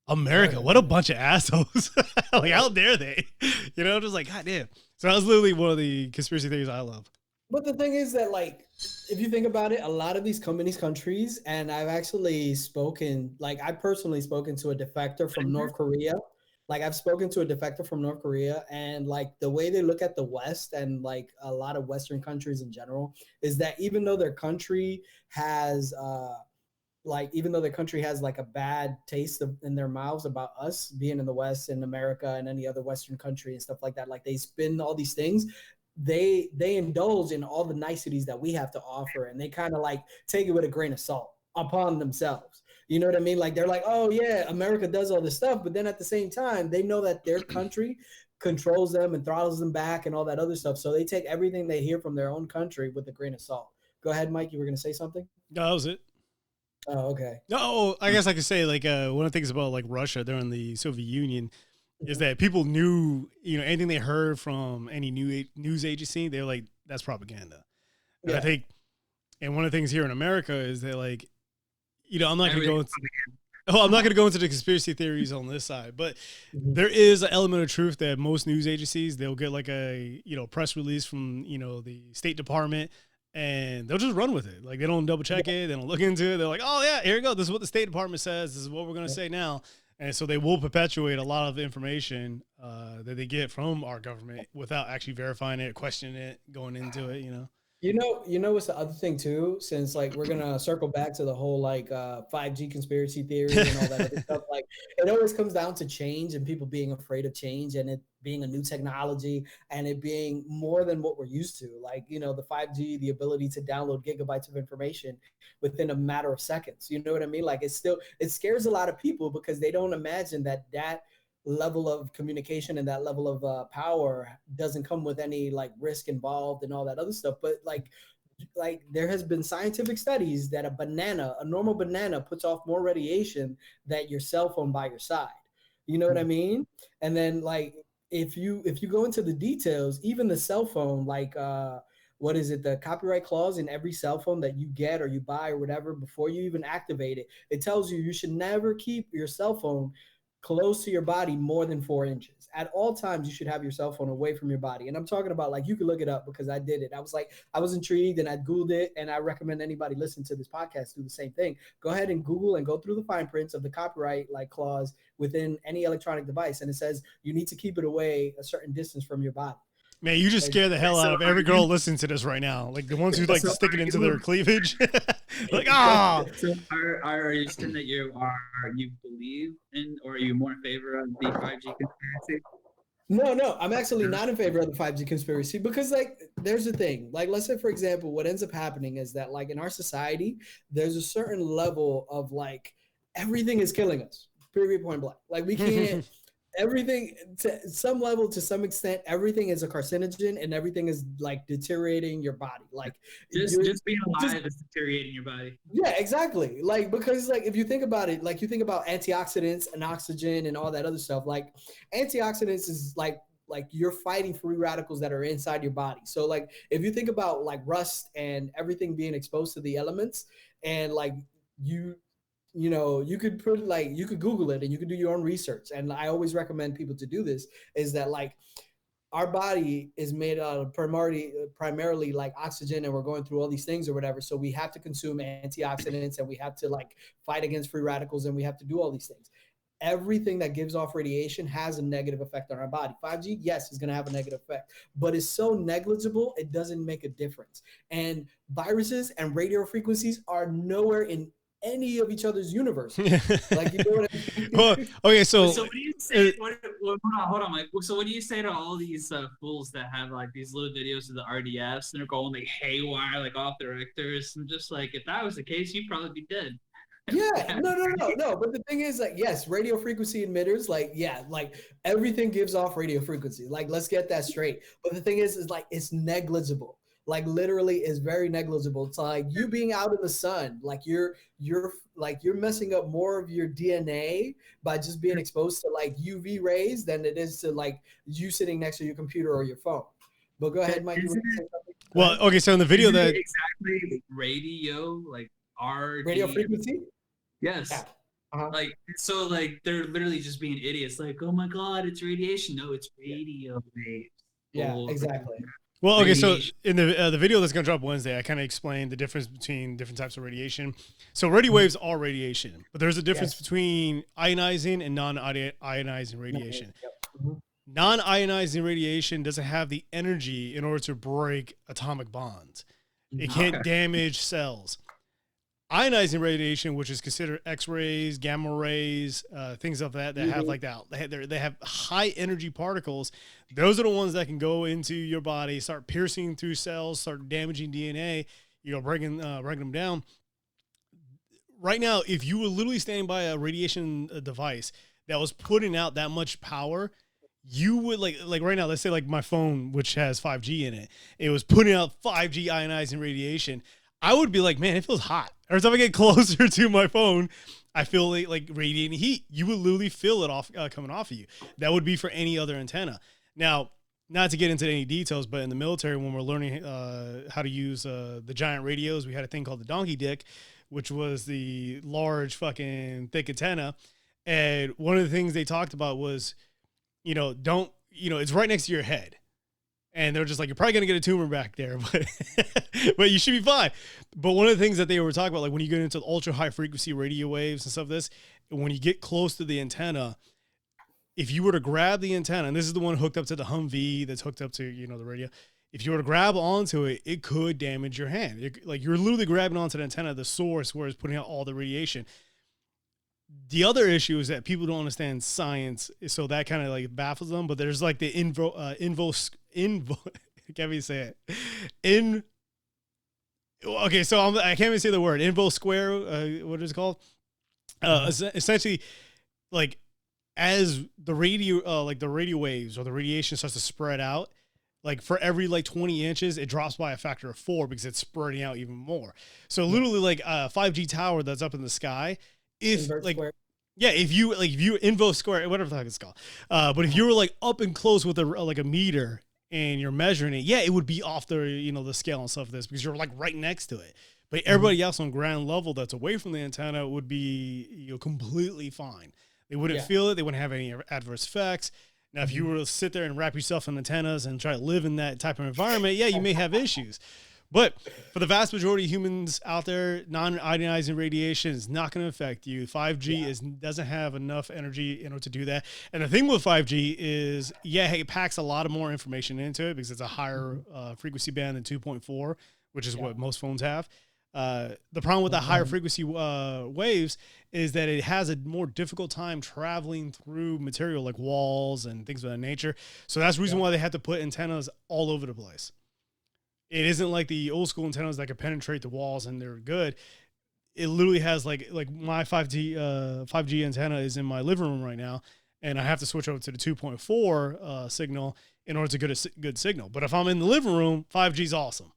America, what a bunch of assholes. Like, how dare they? Just like, God damn. So that was literally one of the conspiracy theories I love. But the thing is that, like, if you think about it, a lot of these countries, and I've actually spoken, like, I've personally spoken to a defector from North Korea. Like, I've spoken to a defector from North Korea, and, like, the way they look at the West and, like, a lot of Western countries in general is that even though their country has, like a bad taste in their mouths about us being in the West and America and any other Western country and stuff like that, like they spin all these things, they indulge in all the niceties that we have to offer, and they kind of like take it with a grain of salt upon themselves. You know what I mean? Like they're like, oh yeah, America does all this stuff, but then at the same time, they know that their country controls them and throttles them back and all that other stuff. So they take everything they hear from their own country with a grain of salt. Go ahead, Mike. You were going to say something? No, that was it. Oh, okay. No, I guess I could say like one of the things about like Russia during the Soviet Union is that people knew, anything they heard from any news agency, they're like, that's propaganda. And I think, and one of the things here in America is that like, I'm not going to go into, I'm not going to go into the conspiracy theories on this side, but there is an element of truth that most news agencies, they'll get like a, press release from, the State Department, and they'll just run with it. Like they don't double check it. They don't look into it. They're like, oh yeah, here we go. This is what the State Department says. This is what we're going to say now. And so they will perpetuate a lot of the information that they get from our government without actually verifying it, questioning it, going into it, You know what's the other thing too, since like we're gonna circle back to the whole like 5G conspiracy theory and all that other stuff. Like it always comes down to change and people being afraid of change and it being a new technology and it being more than what we're used to. Like, the 5G, the ability to download gigabytes of information within a matter of seconds. You know what I mean? Like it scares a lot of people because they don't imagine that level of communication and that level of power doesn't come with any like risk involved and all that other stuff. But like there has been scientific studies that a normal banana puts off more radiation than your cell phone by your side. You know what I mean? And then like if you go into the details, even the cell phone, like what is it? The copyright clause in every cell phone that you get or you buy or whatever, before you even activate it, it tells you should never keep your cell phone close to your body more than 4 inches. At all times, you should have your cell phone away from your body. And I'm talking about like, you can look it up because I did it. I was intrigued and I Googled it, and I recommend anybody listen to this podcast do the same thing. Go ahead and Google and go through the fine prints of the copyright like clause within any electronic device. And it says you need to keep it away a certain distance from your body. Man, you just scare the hell out of every girl listening to this right now. Like the ones who like to stick it into their cleavage. Like, So are you saying that you believe in, or are you more in favor of the 5G conspiracy? No, I'm actually not in favor of the 5G conspiracy because like there's the thing. Like let's say for example, what ends up happening is that like in our society, there's a certain level of like everything is killing us. Period, point blank. Like we can't everything to some level, to some extent, everything is a carcinogen and everything is like deteriorating your body. Like just being alive is deteriorating your body. Yeah, exactly. Like because like if you think about it, like you think about antioxidants and oxygen and all that other stuff. Like antioxidants is like you're fighting free radicals that are inside your body. So like if you think about like rust and everything being exposed to the elements, and like you could put like you could Google it and you could do your own research. And I always recommend people to do this, is that like our body is made out of primarily like oxygen, and we're going through all these things or whatever. So we have to consume antioxidants and we have to like fight against free radicals and we have to do all these things. Everything that gives off radiation has a negative effect on our body. 5G, yes, is going to have a negative effect, but it's so negligible, it doesn't make a difference. And viruses and radio frequencies are nowhere in any of each other's universe. Like, you know what I mean? Well, okay, so what do you say? Hold on, Mike. So what do you say to all these fools that have like these little videos of the RDFs and they're going like haywire, like off their actors, and just like if that was the case, you'd probably be dead. Yeah, no. But the thing is, like, yes, radio frequency emitters, like, yeah, like everything gives off radio frequency. Like, let's get that straight. But the thing is like it's negligible. Like, literally, is very negligible. It's like you being out in the sun, like you're messing up more of your DNA by just being exposed to like UV rays than it is to like you sitting next to your computer or your phone. But go ahead, Mike. You want to say something? Go Well, ahead. okay, so in the video Isn't that it exactly radio, like Radio RD? frequency? Yes. Yeah. Uh-huh. Like so, like they're literally just being idiots. Like, oh my god, it's radiation. No, it's Yeah. radio waves. Yeah, Oh, exactly. well, okay, so radiation. in the video that's gonna drop Wednesday, I kind of explained the difference between different types of radiation. So radio waves are radiation, but there's a difference Yes. between ionizing and non-ionizing radiation. Yep. Mhm. Non-ionizing radiation doesn't have the energy in order to break atomic bonds. It can't Okay. damage cells. Ionizing radiation, which is considered X-rays, gamma rays, things of that have like that. They have high energy particles. Those are the ones that can go into your body, start piercing through cells, start damaging DNA. Breaking them down. Right now, if you were literally standing by a radiation device that was putting out that much power, you would like right now. Let's say like my phone, which has 5G in it, it was putting out 5G ionizing radiation. I would be like, man, it feels hot. Every time I get closer to my phone, I feel like radiating heat. You would literally feel it off coming off of you. That would be for any other antenna. Now, not to get into any details, but in the military, when we're learning how to use the giant radios, we had a thing called the donkey dick, which was the large fucking thick antenna. And one of the things they talked about was, don't, it's right next to your head. And they're just like, you're probably going to get a tumor back there, but but you should be fine. But one of the things that they were talking about, like when you get into ultra high frequency radio waves and stuff, when you get close to the antenna, if you were to grab the antenna, and this is the one hooked up to the Humvee that's hooked up to, the radio. If you were to grab onto it, it could damage your hand. You're literally grabbing onto the antenna, the source where it's putting out all the radiation. The other issue is that people don't understand science, so that kind of like baffles them. But there's like the I can't even say it. Okay, so I can't even say the word invo square. What is it called? Essentially, like as the radio waves or the radiation starts to spread out, like for every like 20 inches, it drops by a factor of 4 because it's spreading out even more. So literally, like a 5G tower that's up in the sky. If Invert like square. yeah, if you invo square, whatever the heck it's called, but if you were like up and close with a meter and you're measuring it, yeah, it would be off the scale and stuff of this because you're like right next to it. But everybody else on ground level that's away from the antenna would be completely fine. They wouldn't feel it. They wouldn't have any adverse effects. Now, if you were to sit there and wrap yourself in antennas and try to live in that type of environment, yeah, you may have issues. But for the vast majority of humans out there, non-ionizing radiation is not going to affect you. 5G doesn't have enough energy in order to do that. And the thing with 5G is, it packs a lot of more information into it because it's a higher frequency band than 2.4, which is what most phones have. The problem with the higher frequency waves is that it has a more difficult time traveling through material like walls and things of that nature. So that's the reason why they have to put antennas all over the place. It isn't like the old school antennas that can penetrate the walls and they're good. It literally has like my 5G antenna is in my living room right now, and I have to switch over to the 2.4 signal in order to get a good signal. But if I'm in the living room, 5G is awesome.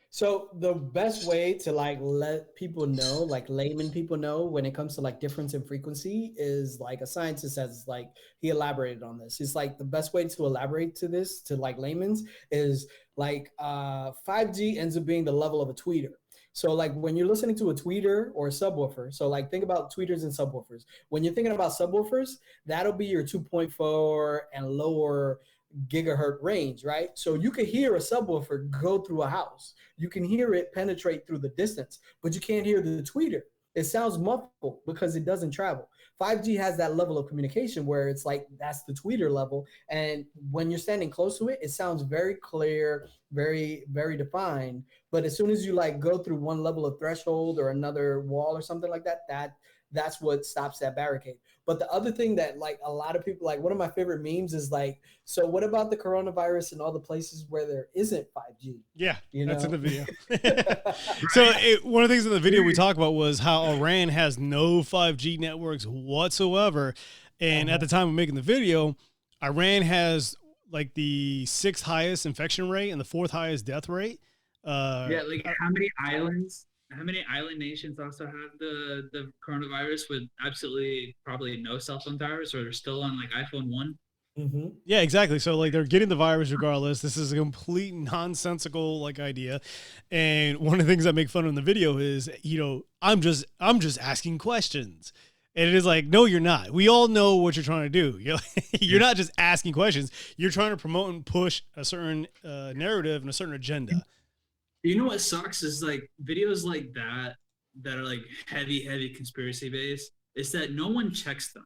So the best way to like let people know, like layman people know, when it comes to like difference in frequency is like a scientist has like he elaborated on this. It's like the best way to elaborate to this to like layman's is like 5G ends up being the level of a tweeter. So like when you're listening to a tweeter or a subwoofer, so like think about tweeters and subwoofers. When you're thinking about subwoofers, that'll be your 2.4 and lower gigahertz range, right? So you can hear a subwoofer go through a house. You can hear it penetrate through the distance, but you can't hear the tweeter. It sounds muffled because it doesn't travel. 5G has that level of communication where it's like that's the tweeter level. And when you're standing close to it, it sounds very clear, very, very defined. But as soon as you like go through one level of threshold or another wall or something like that, that's what stops that barricade. But the other thing that like a lot of people like, one of my favorite memes is like, so what about the coronavirus and all the places where there isn't 5G? Yeah, You that's in know? the video. So one of the things in the video we talk about was how Iran has no 5G networks whatsoever. And at the time of making the video, Iran has like the 6th highest infection rate and the 4th highest death rate. Yeah, like how many islands? How many island nations also have the coronavirus with absolutely probably no cell phone towers, or they're still on like iPhone 1? Mm-hmm. Yeah, exactly. So like they're getting the virus regardless. This is a complete nonsensical like idea. And one of the things I make fun of in the video is, I'm just asking questions. And it is like, no, you're not. We all know what you're trying to do. You're not just asking questions. You're trying to promote and push a certain narrative and a certain agenda. You know what sucks is like videos like that are like heavy conspiracy based. Is that no one checks them.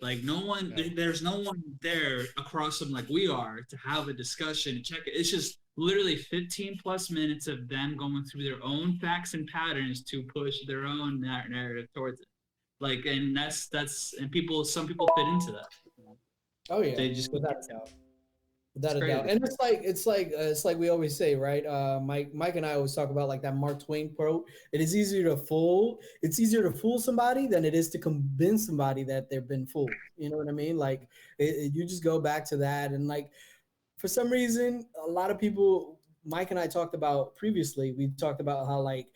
Like no one, there's no one there across them like we are to have a discussion and check it. It's just literally 15 plus minutes of them going through their own facts and patterns to push their own narrative towards it. Like, and that's and some people fit into that. Oh yeah, They just without a doubt. Without a crazy. doubt. And it's like we always say, right? Mike and I always talk about like that Mark Twain quote. It's easier to fool somebody than it is to convince somebody that they've been fooled. You know what I mean? Like you just go back to that, and like for some reason, a lot of people, Mike and I talked about previously, we talked about how like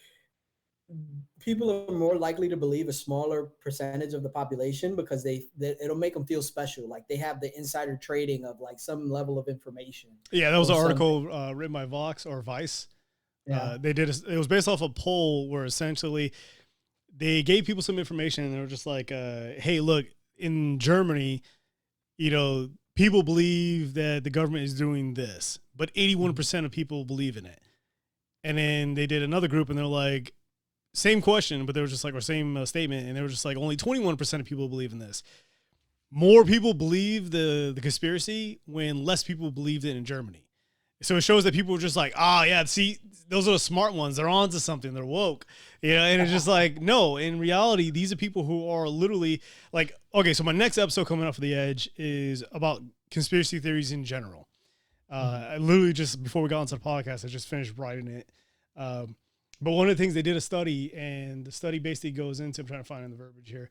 people are more likely to believe a smaller percentage of the population because it'll make them feel special, like they have the insider trading of like some level of information. Yeah, that was an article written by Vox or Vice. Yeah. It was based off a poll where essentially they gave people some information and they were just like, hey, look, in Germany, people believe that the government is doing this, but 81% of people believe in it. And then they did another group and they're like, same question, but they were just like, or same statement, and they were just like, only 21% of people believe in this. More people believe the conspiracy when less people believed it in Germany. So it shows that people were just like, yeah, see, those are the smart ones. They're on to something. They're woke. And it's just like, no, in reality, these are people who are literally like, okay, so my next episode coming up for The Edge is about conspiracy theories in general. I literally just, before we got onto the podcast, I just finished writing it. But one of the things, they did a study, and the study basically goes into, I'm trying to find the verbiage here,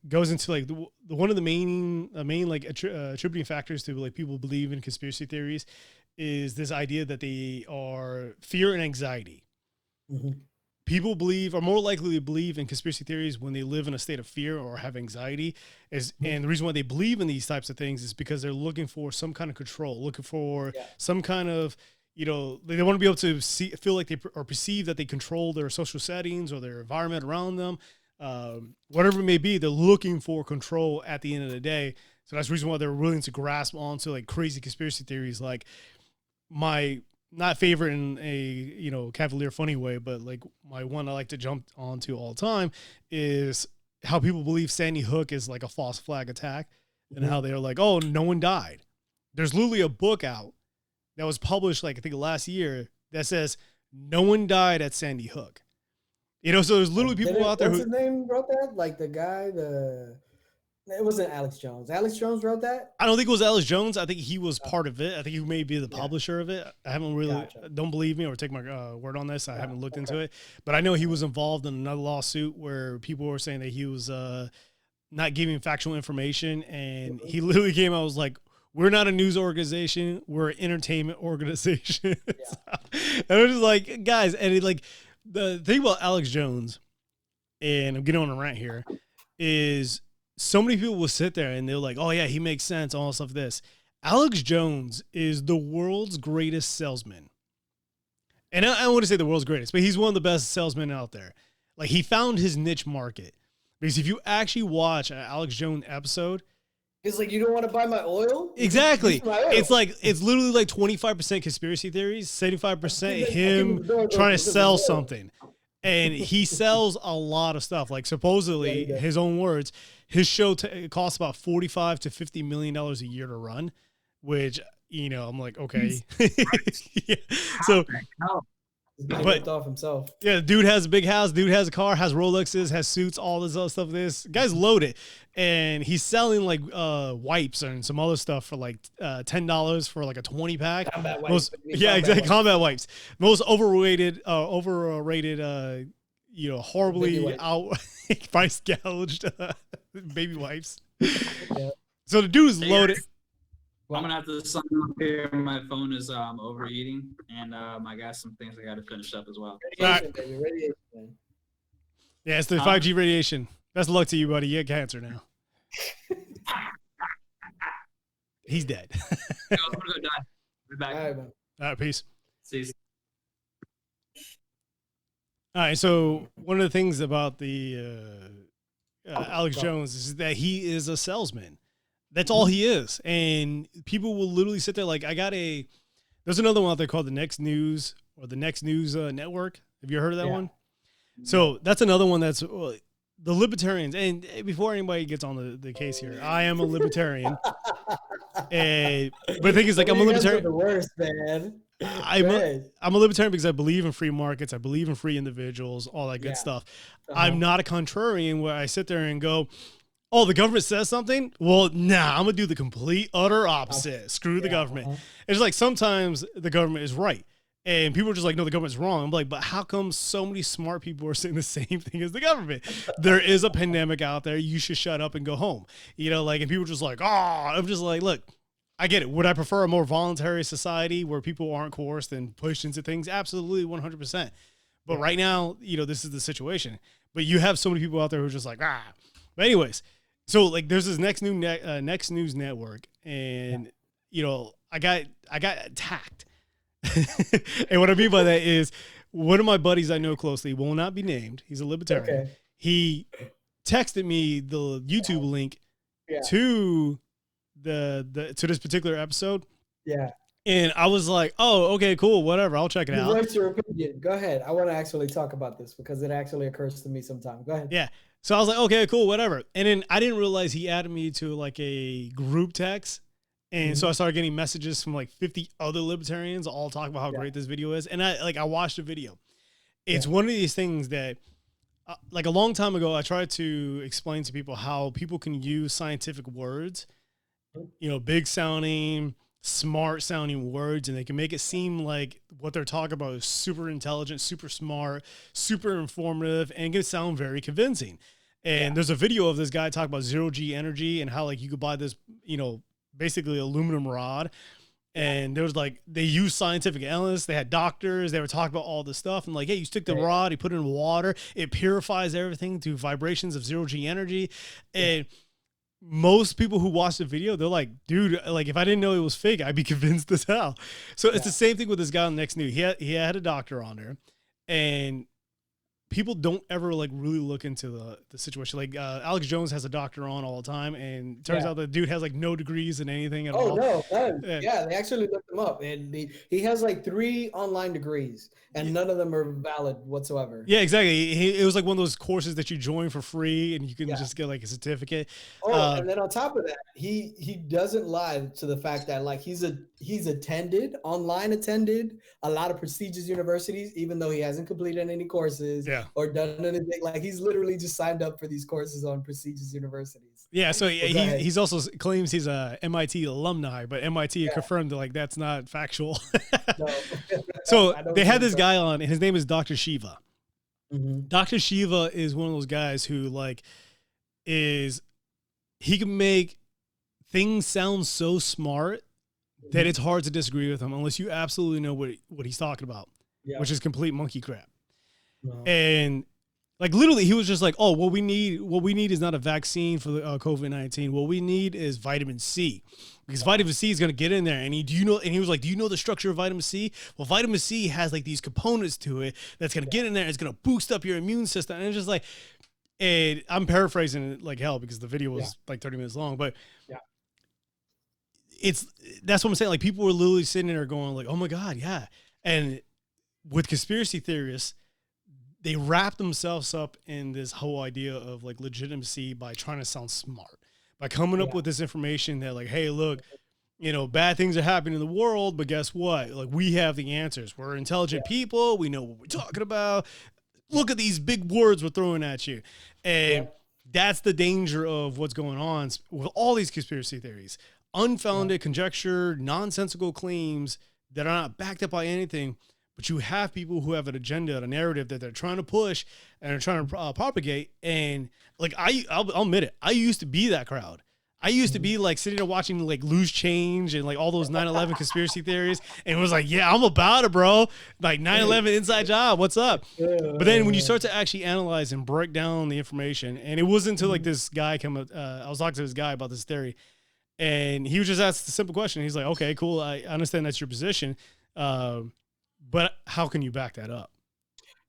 goes into like one of the main like attributing factors to like people believe in conspiracy theories is this idea that they are fear and anxiety. Mm-hmm. People are more likely to believe in conspiracy theories when they live in a state of fear or have anxiety. And the reason why they believe in these types of things is because they're looking for some kind of control, looking for some kind of, they want to be able to feel like they or perceive that they control their social settings or their environment around them. Whatever it may be, they're looking for control at the end of the day. So that's the reason why they're willing to grasp onto like crazy conspiracy theories. Like my, not favorite in a, cavalier funny way, but like my one I like to jump onto all the time is how people believe Sandy Hook is like a false flag attack and how they're like, oh, no one died. There's literally a book out that was published like I think last year that says no one died at Sandy Hook. So there's literally people out there what's his name wrote that? Like the guy, it wasn't Alex Jones. Alex Jones wrote that? I don't think it was Alex Jones. I think he was part of it. I think he may be the publisher of it. I haven't really, don't believe me or take my word on this. I haven't looked into it, but I know he was involved in another lawsuit where people were saying that he was not giving factual information. And he literally came out and was like, we're not a news organization. We're an entertainment organization. And I was just like, guys, and the thing about Alex Jones, and I'm getting on a rant here, is so many people will sit there and they're like, oh yeah, he makes sense, all stuff this. Alex Jones is the world's greatest salesman. And I don't want to say the world's greatest, but he's one of the best salesmen out there. Like he found his niche market. Because if you actually watch an Alex Jones episode, it's like, you don't want to buy my oil? Exactly. My oil. It's literally like 25% conspiracy theories, 75% him trying to sell something. And he sells a lot of stuff. Like supposedly, his own words, his show costs about $45 to $50 million a year to run, which, I'm like, okay. Yeah. So He But ripped off himself. yeah, dude has a big house, dude has a car, has Rolexes, has suits, all this other stuff. This guy's loaded, and he's selling like wipes and some other stuff for like $10 for like a 20-pack. Combat wipes. Yeah, exactly. Wipes. Combat wipes. Most overrated, horribly Baby wipes. out price gouged baby wipes. Yeah. So the dude's Hey, loaded. I'm gonna have to sign off here. My phone is overeating, and I got some things I got to finish up as well. Radiation, baby. Radiation, man. Yeah, it's the 5G radiation. Best of luck to you, buddy. You got cancer now. He's dead. I'm gonna go die. Be back. All right, man. All right, peace. See you. All right, so one of the things about the Alex Jones is that he is a salesman. That's all he is. And people will literally sit there like, there's another one out there called the Next News or the Next News Network. Have you heard of that one? So that's another one that's the libertarians. And before anybody gets on the case here, I am a libertarian. But the thing is, like, I'm a libertarian. The worst, man. I'm a libertarian because I believe in free markets. I believe in free individuals, all that good stuff. I'm not a contrarian where I sit there and go, oh, the government says something? Well, nah, I'm going to do the complete, utter opposite. Screw the government. It's like sometimes the government is right. And people are just like, no, the government's wrong. I'm like, but how come so many smart people are saying the same thing as the government? There is a pandemic out there. You should shut up and go home. You know, like, and people are just like, oh, I'm just like, look, I get it. Would I prefer a more voluntary society where people aren't coerced and pushed into things? Absolutely, 100%. But right now, you know, this is the situation. But you have so many people out there who are just like, ah. But anyways, so like there's this Next News Network, and you know, I got attacked. And what I mean by that is one of my buddies I know closely, will not be named. He's a libertarian. Okay. He texted me the YouTube link to to this particular episode. Yeah. And I was like, oh, okay, cool, whatever. I'll check it out. What's your opinion? Go ahead. I want to actually talk about this because it actually occurs to me sometimes. Go ahead. Yeah. So I was like, okay, cool, whatever. And then I didn't realize he added me to like a group text. And so I started getting messages from like 50 other libertarians all talking about how great this video is. And I watched the video. It's one of these things that like a long time ago, I tried to explain to people how people can use scientific words, you know, big sounding, smart sounding words, and they can make it seem like what they're talking about is super intelligent, super smart, super informative, and can sound very convincing. And there's a video of this guy talking about 0G energy and how like you could buy this, you know, basically aluminum rod. And there was like, they used scientific analysts, they had doctors, they were talking about all this stuff. And like, hey, you stick the rod, you put it in water, it purifies everything through vibrations of 0G energy. And most people who watch the video, they're like, dude, like if I didn't know it was fake, I'd be convinced as hell. So it's the same thing with this guy on Next News. He had a doctor on there, and people don't ever like really look into the situation. Like Alex Jones has a doctor on all the time, and it turns out the dude has like no degrees in anything at all. No, none. Yeah, they actually looked him up, and he has like 3 online degrees, and none of them are valid whatsoever. Yeah, exactly. It was like one of those courses that you join for free, and you can just get like a certificate. And then on top of that, he doesn't lie to the fact that like he's attended a lot of prestigious universities, even though he hasn't completed any courses or done anything. Like he's literally just signed up for these courses on prestigious universities. Yeah, so he's also claims he's a MIT alumni, but MIT confirmed that like that's not factual. No. So they had this guy on, and his name is Dr. Shiva. Mm-hmm. Dr. Shiva is one of those guys who like he can make things sound so smart that it's hard to disagree with him unless you absolutely know what he's talking about, which is complete monkey crap. No. And like literally, he was just like, "Oh, what we need is not a vaccine for the COVID-19. What we need is vitamin C, because vitamin C is going to get in there." And he was like, "Do you know the structure of vitamin C? Well, vitamin C has like these components to it that's going to get in there. It's going to boost up your immune system." And it's just like, and I'm paraphrasing it like hell because the video was like 30 minutes long, but that's what I'm saying. Like people were literally sitting there going like, "Oh my God, yeah." And with conspiracy theorists, they wrap themselves up in this whole idea of like legitimacy by trying to sound smart, by coming up with this information that like, hey, look, bad things are happening in the world, but guess what? Like, we have the answers. We're intelligent people. We know what we're talking about. Look at these big words we're throwing at you. And that's the danger of what's going on with all these conspiracy theories. Unfounded conjecture, nonsensical claims that are not backed up by anything, but you have people who have an agenda, a narrative that they're trying to push and are trying to propagate. And like, I'll admit it, I used to be that crowd. I used to be like sitting there watching like Loose Change and like all those 9/11 conspiracy theories. And it was like, yeah, I'm about it, bro. Like 9/11 inside job. What's up? But then when you start to actually analyze and break down the information, and it wasn't until like this guy came up, I was talking to this guy about this theory, and he was just asked a simple question. He's like, okay, cool. I understand that's your position. But how can you back that up?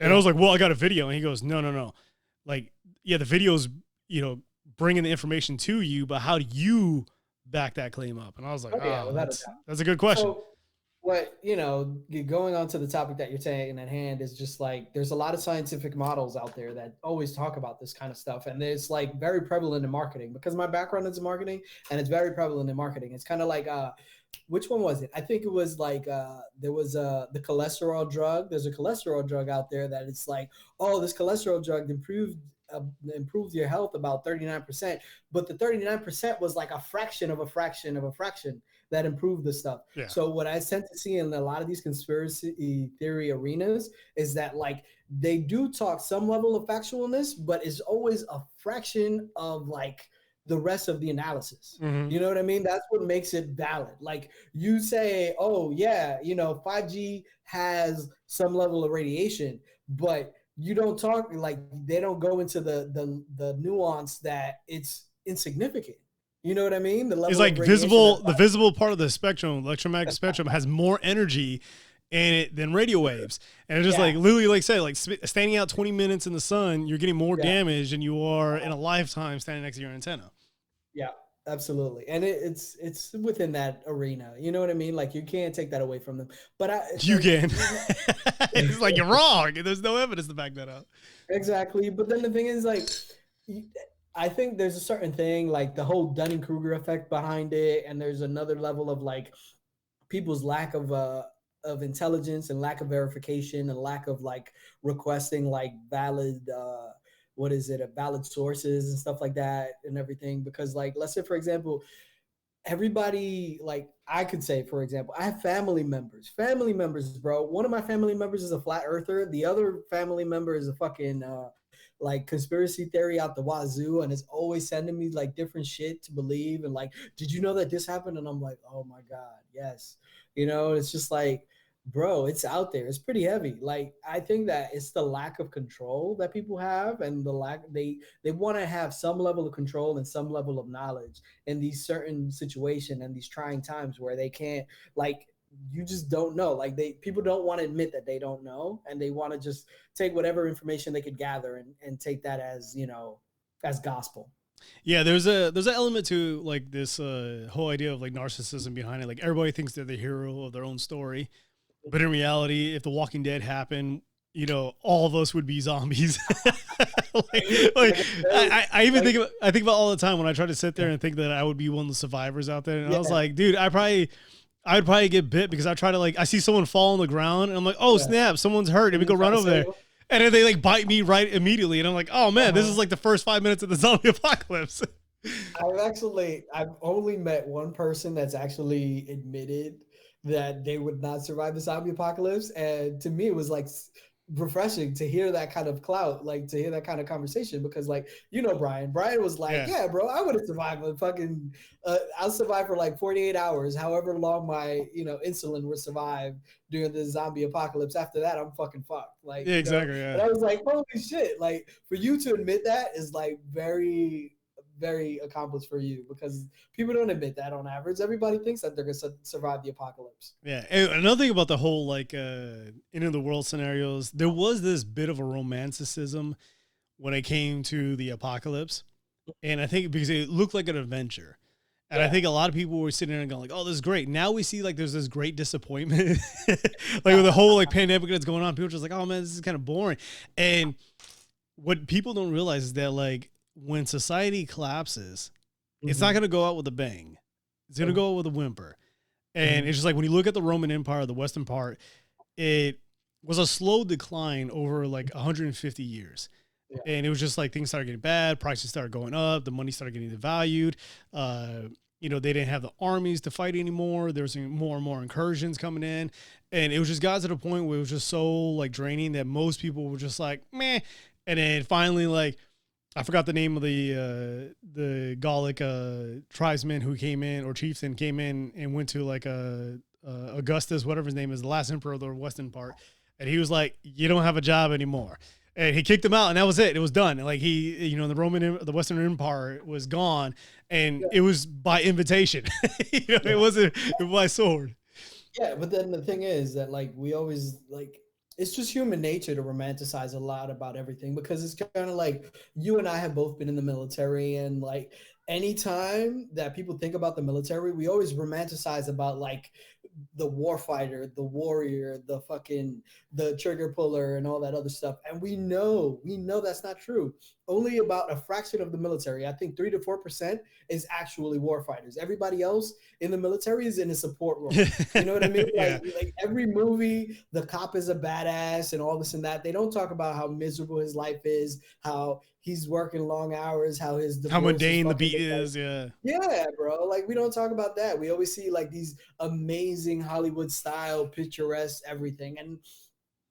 And I was like, well, I got a video. And he goes, no. Like, yeah, the video's, bringing the information to you, but how do you back that claim up? And I was like, that's a good question. So, what, going on to the topic that you're saying at hand is just like, there's a lot of scientific models out there that always talk about this kind of stuff. And it's like very prevalent in marketing, because my background is in marketing, and it's very prevalent in marketing. It's kind of like, which one was it? I think it was like, there was the cholesterol drug. There's a cholesterol drug out there that it's like, oh, this cholesterol drug improved your health about 39%, but the 39% was like a fraction of a fraction of a fraction that improved the stuff. Yeah. So what I tend to see in a lot of these conspiracy theory arenas is that like they do talk some level of factualness, but it's always a fraction of like the rest of the analysis. Mm-hmm. You know what I mean? That's what makes it valid. Like you say, oh yeah, 5G has some level of radiation, but you don't talk, like they don't go into the nuance that it's insignificant. You know what I mean? It's like the visible part of the spectrum, electromagnetic spectrum, has more energy in it than radio waves. And it's just like literally, like say, like standing out 20 minutes in the sun, you're getting more damage than you are in a lifetime standing next to your antenna. Yeah, absolutely. And it's within that arena. You know what I mean? Like you can't take that away from them. But you can. It's like you're wrong. There's no evidence to back that up. Exactly. But then the thing is, like, I think there's a certain thing, like the whole Dunning-Kruger effect behind it, and there's another level of like people's lack of intelligence and lack of verification and lack of like requesting like valid valid sources and stuff like that and everything. Because like, let's say for example, everybody, like I could say, for example, I have family members, bro. One of my family members is a flat earther. The other family member is a fucking like conspiracy theory out the wazoo, and is always sending me like different shit to believe. And like, did you know that this happened? And I'm like, oh my God, yes. It's just like, bro, it's out there. It's pretty heavy. Like, I think that it's the lack of control that people have, and the lack they want to have some level of control and some level of knowledge in these certain situations and these trying times where they can't, like, you just don't know. Like people don't want to admit that they don't know, and they want to just take whatever information they could gather and take that as, as gospel. Yeah, there's an element to like this whole idea of like narcissism behind it. Like everybody thinks they're the hero of their own story. But in reality, if The Walking Dead happened, all of us would be zombies. I think about all the time when I try to sit there and think that I would be one of the survivors out there. And I was like, dude, I would probably get bit, because I try to I see someone fall on the ground and I'm like, oh snap, someone's hurt. And we go run over there. And then they like bite me right immediately. And I'm like, oh man, this is like the first 5 minutes of the zombie apocalypse. I've only met one person that's actually admitted that they would not survive the zombie apocalypse, and to me it was like refreshing to hear that kind of clout, like to hear that kind of conversation, because like Brian was like, yeah bro, I would have survived a fucking I'll survive for like 48 hours, however long my insulin would survive during the zombie apocalypse. After that I'm fucking fucked. Like exactly. And I was like, holy shit, like for you to admit that is like very, very accomplished for you, because people don't admit that on average. Everybody thinks that they're going to survive the apocalypse. Yeah. And another thing about the whole like end of the world scenarios, there was this bit of a romanticism when it came to the apocalypse. And I think because it looked like an adventure. And I think a lot of people were sitting there and going like, oh, this is great. Now we see like there's this great disappointment. Like with the whole like pandemic that's going on, people are just like, oh man, this is kind of boring. And what people don't realize is that like when society collapses, it's not going to go out with a bang. it's going to go with a whimper. And it's just like when you look at the Roman Empire, the Western part, it was a slow decline over like 150 years. Yeah. And it was just like things started getting bad, prices started going up, the money started getting devalued. You know, they didn't have the armies to fight anymore. There was more and more incursions coming in. And it was just got to the point where it was just so like draining that most people were just like, meh. And then finally, like, I forgot the name of the Gallic tribesman who came in, or chieftain came in and went to like Augustus, whatever his name is, the last emperor of the Western part. And he was like, you don't have a job anymore. And he kicked him out, and that was it. It was done. Like he, you know, the Western Empire was gone, and it was by invitation. You know, it wasn't by sword. Yeah, but then the thing is that like we always like it's just human nature to romanticize a lot about everything because it's kind of like you and I have both been in the military, and like anytime that people think about the military, we always romanticize about like the warfighter, the warrior, the trigger puller and all that other stuff. And we know that's not true. Only about a fraction of the military, I think 3 to 4%, is actually warfighters. Everybody else in the military is in a support role. You know what I mean? Like every movie, the cop is a badass and all this and that. They don't talk about how miserable his life is, how he's working long hours, how mundane the beat is. Yeah, bro. Like we don't talk about that. We always see like these amazing Hollywood style, picturesque everything. And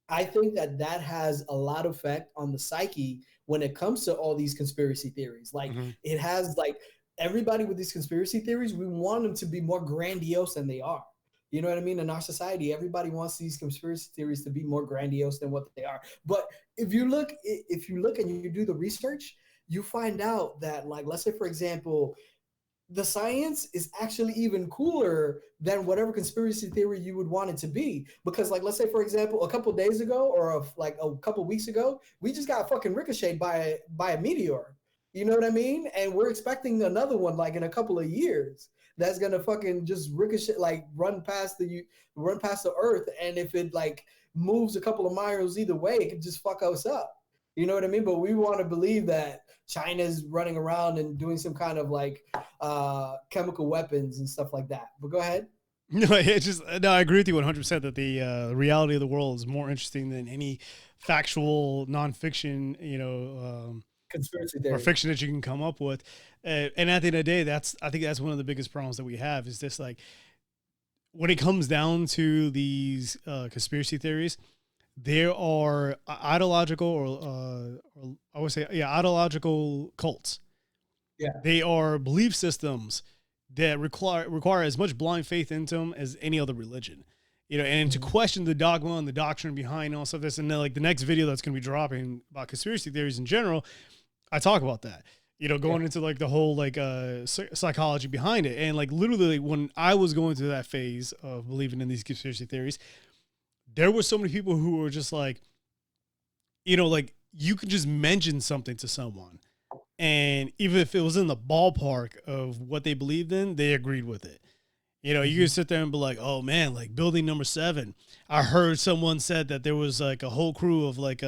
I think that has a lot of effect on the psyche when it comes to all these conspiracy theories. Like it has like everybody with these conspiracy theories, we want them to be more grandiose than they are. You know what I mean? In our society, everybody wants these conspiracy theories to be more grandiose than what they are. But if you look and you do the research, you find out that, like, let's say, for example, the science is actually even cooler than whatever conspiracy theory you would want it to be. Because, like, let's say, for example, a couple days ago or a couple weeks ago, we just got fucking ricocheted by a meteor. You know what I mean? And we're expecting another one like in a couple of years that's gonna fucking just ricochet, like run past the earth. And if it like moves a couple of miles either way, it could just fuck us up. You know what I mean? But we want to believe that China's running around and doing some kind of like chemical weapons and stuff like that. But go ahead. No, I agree with you 100% that the reality of the world is more interesting than any factual nonfiction, conspiracy theory or fiction that you can come up with. And at the end of the day, I think that's one of the biggest problems that we have is this, like, when it comes down to these conspiracy theories, there are ideological or I would say, ideological cults. Yeah. They are belief systems that require as much blind faith into them as any other religion. And to question the dogma and the doctrine behind all of this. And then, like, the next video that's going to be dropping about conspiracy theories in general, I talk about that, going into like the whole like psychology behind it. And like literally when I was going through that phase of believing in these conspiracy theories, there were so many people who were just like, like you could just mention something to someone, and even if it was in the ballpark of what they believed in, they agreed with it. You could sit there and be like, oh man, like building number 7. I heard someone said that there was like a whole crew of like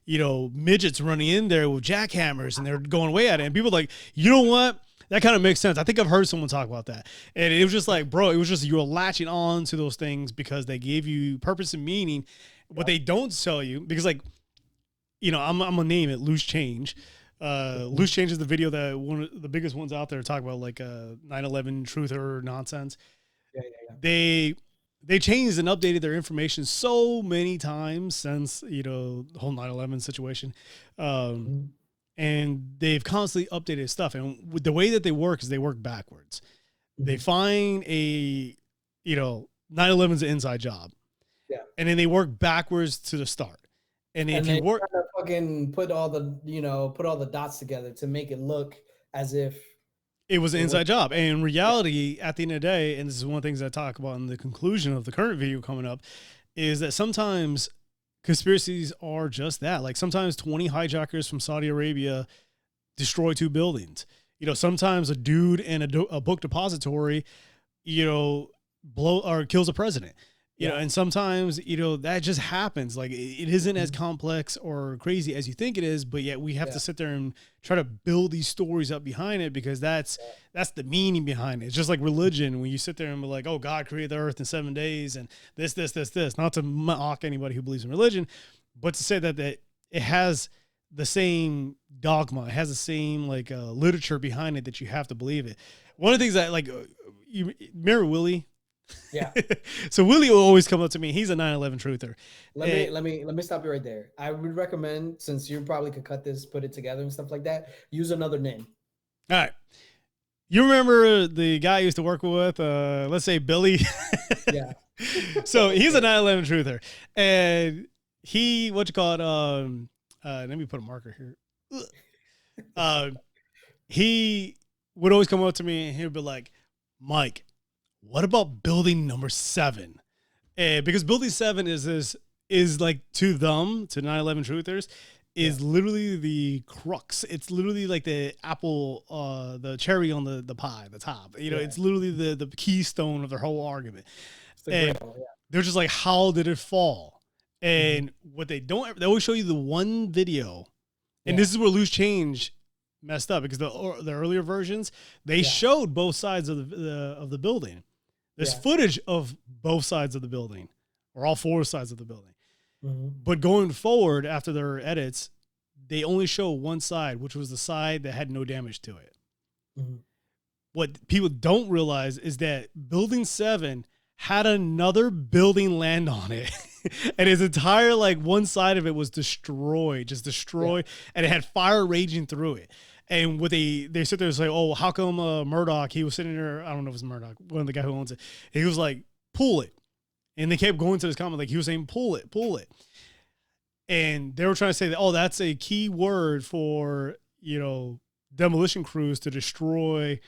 midgets running in there with jackhammers and they're going away at it. And people are like, you know what? That kind of makes sense. I think I've heard someone talk about that. And it was just like, bro, it was just, you were latching on to those things because they gave you purpose and meaning. What they don't tell you, because like, I'm going to name it Loose Change. Loose Change is the video that one of the biggest ones out there talk about like 9/11 truth or nonsense. Yeah. They changed and updated their information so many times since, the whole 9/11 situation. And they've constantly updated stuff. And with the way that they work is they work backwards. They find 9/11 is an inside job. Yeah. And then they work backwards to the start. And if you work, fucking put all the dots together to make it look as if it was an inside job. And in reality, at the end of the day, and this is one of the things I talk about in the conclusion of the current video coming up, is that sometimes conspiracies are just that. Like sometimes 20 hijackers from Saudi Arabia destroy 2 buildings. Sometimes a dude in a book depository, blow or kills a president. You know, and sometimes, you know, that just happens. Like it isn't as complex or crazy as you think it is, but yet we have to sit there and try to build these stories up behind it, because that's the meaning behind it. It's just like religion. When you sit there and be like, oh, God created the earth in 7 days and this, not to mock anybody who believes in religion, but to say that it has the same dogma. It has the same like literature behind it that you have to believe it. One of the things that like, you remember Willie? Yeah. So Willie will always come up to me. He's a 9/11 truther. Let me stop you right there. I would recommend, since you probably could cut this, put it together and stuff like that, use another name. All right. You remember the guy I used to work with, let's say Billy? Yeah. So he's a 9/11 truther. And he, let me put a marker here. He would always come up to me and he would be like, Mike, what about building number 7? And because building 7 is like to 9/11 truthers, is literally the crux. It's literally like the apple, the cherry on the pie, the top. You know, it's literally the keystone of their whole argument. And they're just like, how did it fall? And what they always show you the one video, and this is where Loose Change messed up, because the earlier versions, they showed both sides of the building. There's footage of both sides of the building, or all 4 sides of the building. But going forward, after their edits, they only show one side, which was the side that had no damage to it. What people don't realize is that Building 7 had another building land on it. And his entire, like, one side of it was destroyed, and it had fire raging through it. And what they sit there and say, oh, how come Murdoch, he was sitting there, I don't know if it's Murdoch, one of the guy who owns it. He was like, pull it. And they kept going to this comment, like he was saying, pull it. And they were trying to say that, oh, that's a key word for, you know, demolition crews to destroy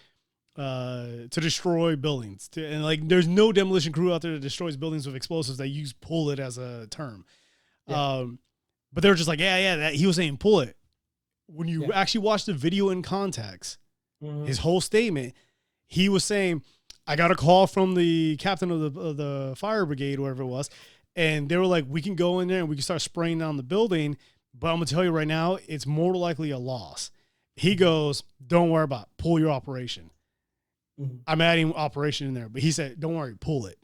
buildings. And like, there's no demolition crew out there that destroys buildings with explosives that use pull it as a term. But they were just like, that he was saying pull it. When you actually watch the video in context, his whole statement, he was saying, I got a call from the captain of the fire brigade, whatever it was, and they were like, we can go in there and we can start spraying down the building, but I'm going to tell you right now, it's more likely a loss. He goes, don't worry about it. Pull your operation. I'm adding operation in there, but he said, don't worry, pull it.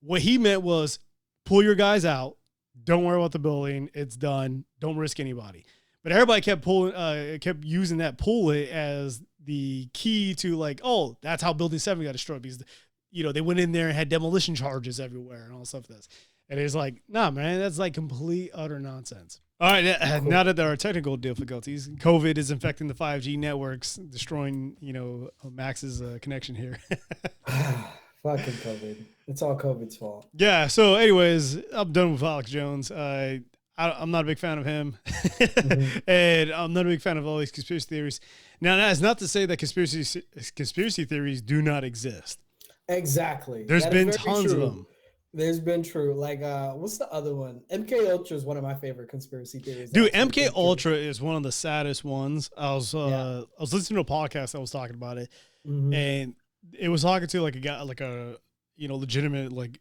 What he meant was, pull your guys out. Don't worry about the building. It's done. Don't risk anybody. But everybody kept using that pull it as the key to like, oh, that's how Building 7 got destroyed, because, you know, they went in there and had demolition charges everywhere and all stuff like this. And it's like, nah, man, that's like complete, utter nonsense. All right, cool. Now that there are technical difficulties, COVID is infecting the 5G networks, destroying, you know, Max's connection here. Fucking COVID. It's all COVID's fault. Yeah, so anyways, I'm done with Alex Jones. I'm not a big fan of him. And I'm not a big fan of all these conspiracy theories. Now, that is not to say that conspiracy theories do not exist. Exactly. There's been tons of them. There's been true. Like, what's the other one? MK Ultra is one of my favorite conspiracy theories. Dude, MK Ultra is one of the saddest ones. I was listening to a podcast that was talking about it, and it was talking to like a guy, like a, you know, legitimate, like,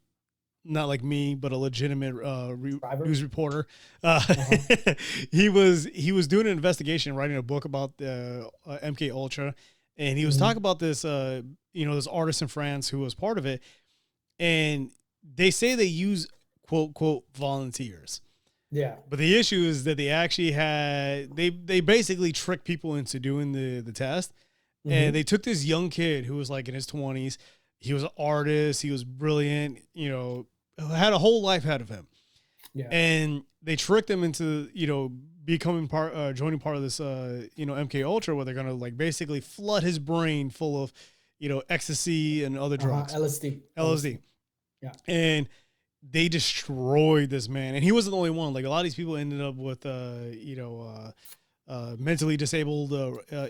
not like me, but a legitimate news reporter. He was doing an investigation, writing a book about the MK Ultra, and he was talking about this, you know, this artist in France who was part of it, and they say they use quote volunteers. Yeah. But the issue is that they actually they basically tricked people into doing the test, and they took this young kid who was like in his 20s. He was an artist. He was brilliant. You know, had a whole life ahead of him. Yeah. And they tricked him into, you know, becoming joining part of this, you know, MK Ultra, where they're going to like basically flood his brain full of, you know, ecstasy and other drugs. LSD. Yeah. And they destroyed this man. And he wasn't the only one. Like, a lot of these people ended up with, you know, mentally disabled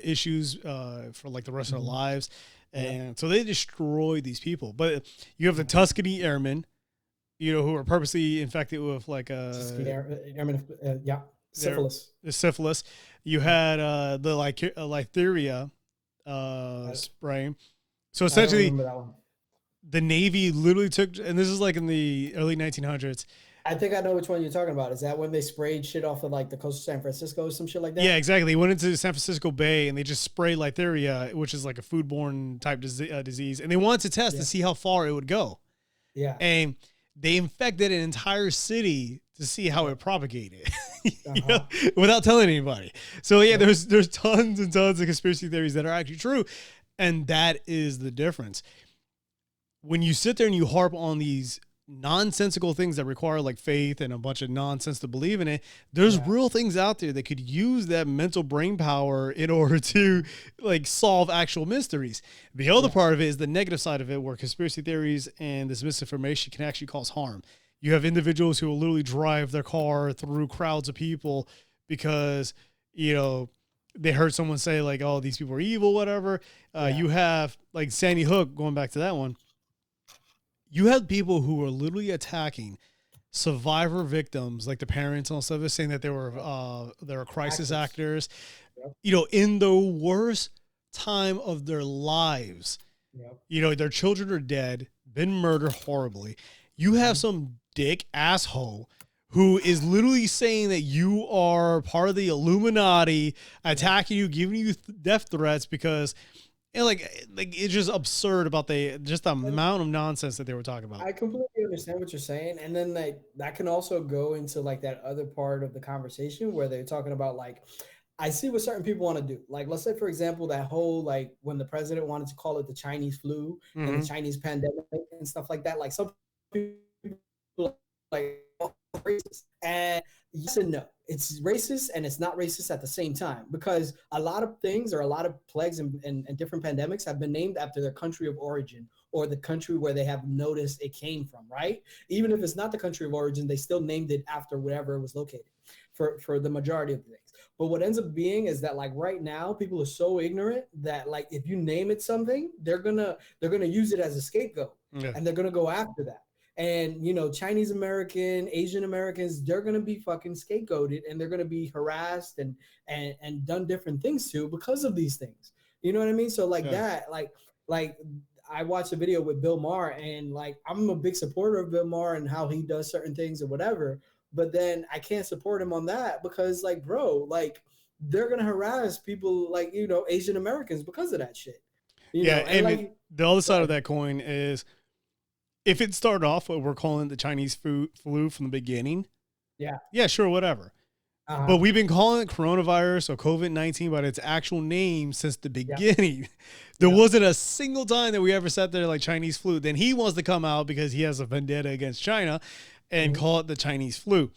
issues for like the rest of their lives. And so they destroyed these people. But you have the Tuskegee Airmen, you know, who are purposely infected with like syphilis. Syphilis. You had the Litheria spraying. So essentially, the Navy literally took, and this is like in the early 1900s. I think I know which one you're talking about. Is that when they sprayed shit off of like the coast of San Francisco or some shit like that? Yeah, exactly. They went into San Francisco Bay and they just sprayed Litheria, which is like a foodborne type disease, and they wanted to test to see how far it would go. Yeah. And they infected an entire city to see how it propagated, you know, without telling anybody. So yeah, there's tons and tons of conspiracy theories that are actually true, and that is the difference. When you sit there and you harp on these nonsensical things that require like faith and a bunch of nonsense to believe in it, there's real things out there that could use that mental brain power in order to like solve actual mysteries. The other part of it is the negative side of it, where conspiracy theories and this misinformation can actually cause harm. You have individuals who will literally drive their car through crowds of people because, you know, they heard someone say like, oh, these people are evil, whatever. You have like Sandy Hook, going back to that one. You had people who were literally attacking survivor victims, like the parents and stuff, saying that they were crisis actors, you know, in the worst time of their lives. You know, their children are dead, been murdered horribly. You have some dick asshole who is literally saying that you are part of the Illuminati, attacking you, giving you death threats because. And like it's just absurd about the amount of nonsense that they were talking about. I completely understand what you're saying, and then that can also go into like that other part of the conversation where they're talking about like, I see what certain people want to do. Like, let's say for example that whole like when the president wanted to call it the Chinese flu and the Chinese pandemic and stuff like that. Like some people like racist, and yes and no. It's racist and it's not racist at the same time, because a lot of things or a lot of plagues and different pandemics have been named after their country of origin or the country where they have noticed it came from, right? Even if it's not the country of origin, they still named it after wherever it was located for the majority of the things. But what ends up being is that like right now, people are so ignorant that like if you name it something, they're gonna use it as a scapegoat and they're gonna go after that. And, you know, Chinese American, Asian Americans, they're going to be fucking scapegoated and they're going to be harassed and done different things to because of these things. You know what I mean? So like that, like I watched a video with Bill Maher and like, I'm a big supporter of Bill Maher and how he does certain things or whatever. But then I can't support him on that because like, bro, like they're going to harass people like, you know, Asian Americans because of that shit. You know? And like, the other side of that coin is, if it started off what we're calling the Chinese flu from the beginning, yeah, sure, whatever. But we've been calling it coronavirus or COVID-19 by its actual name since the beginning. There wasn't a single time that we ever sat there like Chinese flu. Then he wants to come out because he has a vendetta against China and call it the Chinese flu.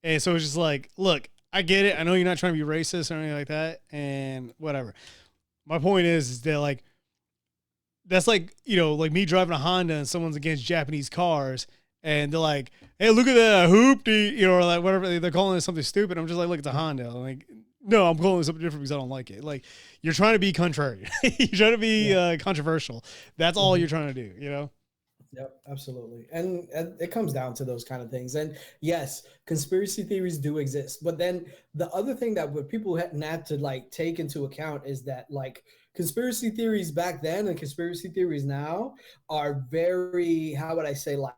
And so it's just like, look, I get it. I know you're not trying to be racist or anything like that and whatever. My point is that like, that's like, you know, like me driving a Honda and someone's against Japanese cars and they're like, hey, look at that hoopty, you know, or like whatever, they're calling it something stupid. I'm just like, look, it's a Honda. I'm like, no, I'm calling it something different because I don't like it. Like, you're trying to be contrary. You're trying to be controversial. That's all you're trying to do, you know? Yep, absolutely. And it comes down to those kind of things. And yes, conspiracy theories do exist. But then the other thing that what people had to like take into account is that like conspiracy theories back then and conspiracy theories now are very, how would I say, like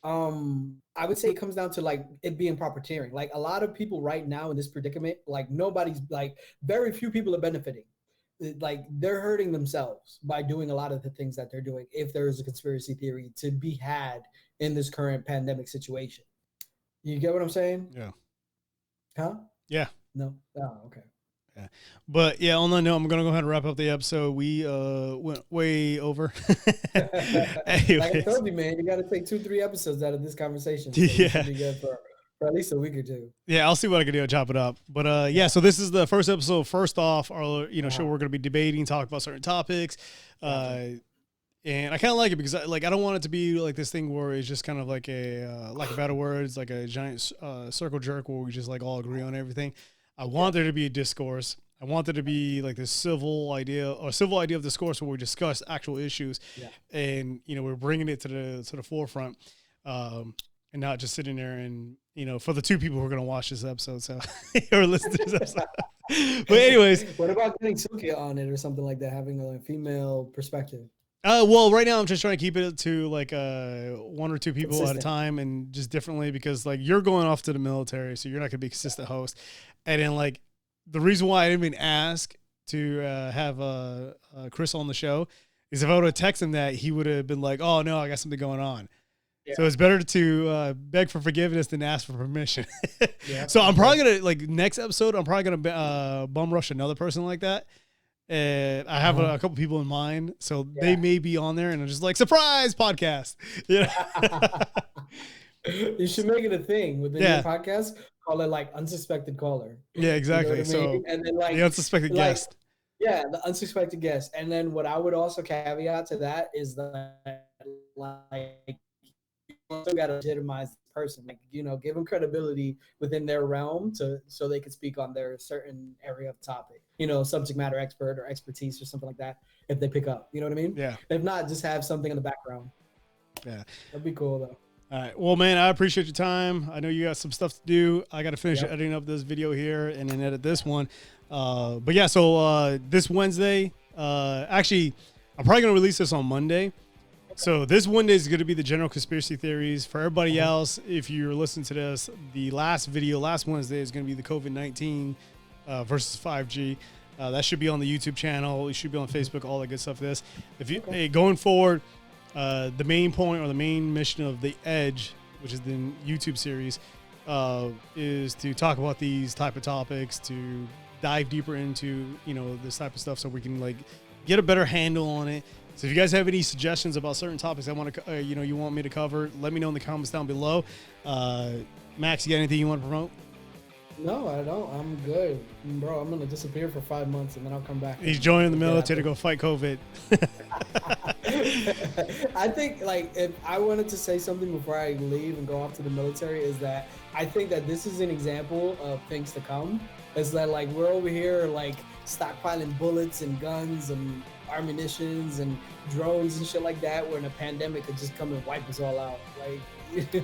I would say it comes down to like it being proper tiering. Like a lot of people right now in this predicament, like nobody's like very few people are benefiting. Like they're hurting themselves by doing a lot of the things that they're doing if there is a conspiracy theory to be had in this current pandemic situation. You get what I'm saying? Yeah. Huh? Yeah. No. Oh, okay. Yeah. But yeah, on that note, I'm gonna go ahead and wrap up the episode. We went way over. Like I told you, man, you got to take 2-3 episodes out of this conversation. So it should be good for at least a week or two. Yeah, I'll see what I can do to chop it up. But yeah, so this is the first episode. First off, our show we're gonna be debating, talk about certain topics. And I kind of like it because I don't want it to be like this thing where it's just kind of like a like a better words, like a giant circle jerk where we just like all agree on everything. I want there to be a discourse. I want there to be like this civil idea of discourse where we discuss actual issues, and we're bringing it to the forefront. and not just sitting there and, for the 2 people who are going to watch this episode, so or listen to this episode. But anyways, what about getting Suki on it or something like that, having a female perspective? Well, right now I'm just trying to keep it to like 1 or 2 people at a Consistent. time, and just differently, because like you're going off to the military, so you're not gonna be a consistent host. And then like the reason why I didn't even ask to have Chris on the show is if I would have texted him that, he would have been like, "Oh no, I got something going on." Yeah. So it's better to beg for forgiveness than ask for permission. Yeah. So I'm probably gonna, like, next episode, I'm probably gonna bum rush another person like that. And I have a couple people in mind, so they may be on there, and I'm just like, surprise podcast. You should make it a thing within your podcast. Call it like unsuspected caller. Yeah, exactly. You know what I mean? And then like the unsuspected guest. Yeah, the unsuspected guest. And then what I would also caveat to that is that like you also got to legitimize the person, like, give them credibility within their realm so they can speak on their certain area of topic, subject matter expert or expertise or something like that, if they pick up, you know what I mean? Yeah. If not, just have something in the background. Yeah. That'd be cool though. All right. Well, man, I appreciate your time. I know you got some stuff to do. I got to finish editing up this video here and then edit this one. But yeah, so this Wednesday, actually, I'm probably going to release this on Monday. So this Wednesday is going to be the general conspiracy theories. For everybody else, if you're listening to this, the last video, last Wednesday, is going to be the COVID-19 versus 5G. That should be on the YouTube channel. It should be on Facebook, all that good stuff. Going forward, the main point or the main mission of The Edge, which is the YouTube series, is to talk about these type of topics, to dive deeper into, this type of stuff, so we can like get a better handle on it. So if you guys have any suggestions about certain topics I want to, you want me to cover, let me know in the comments down below. Max, you got anything you want to promote? No, I don't. I'm good. Bro, I'm going to disappear for 5 months and then I'll come back. He's joining the military to go fight COVID. I think, like, if I wanted to say something before I leave and go off to the military, is that I think that this is an example of things to come. It's that, like, we're over here, like, stockpiling bullets and guns and ammunitions and drones and shit like that, where in a pandemic could just come and wipe us all out. Like,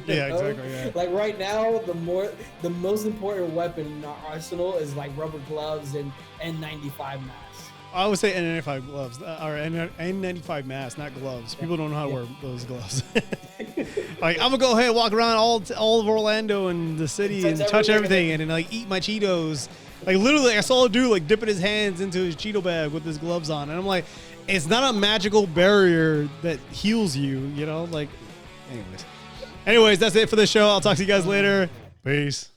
yeah, exactly. Yeah. Like right now, the most important weapon in our arsenal is like rubber gloves and N95 masks. I would say N95 gloves or N95 masks, not gloves. People don't know how to wear those gloves. Like, I'm gonna go ahead and walk around all of Orlando and the city and touch everything and then like eat my Cheetos. Like literally, I saw a dude like dipping his hands into his Cheeto bag with his gloves on, and I'm like, it's not a magical barrier that heals you, Like, anyways, that's it for the show. I'll talk to you guys later. Peace.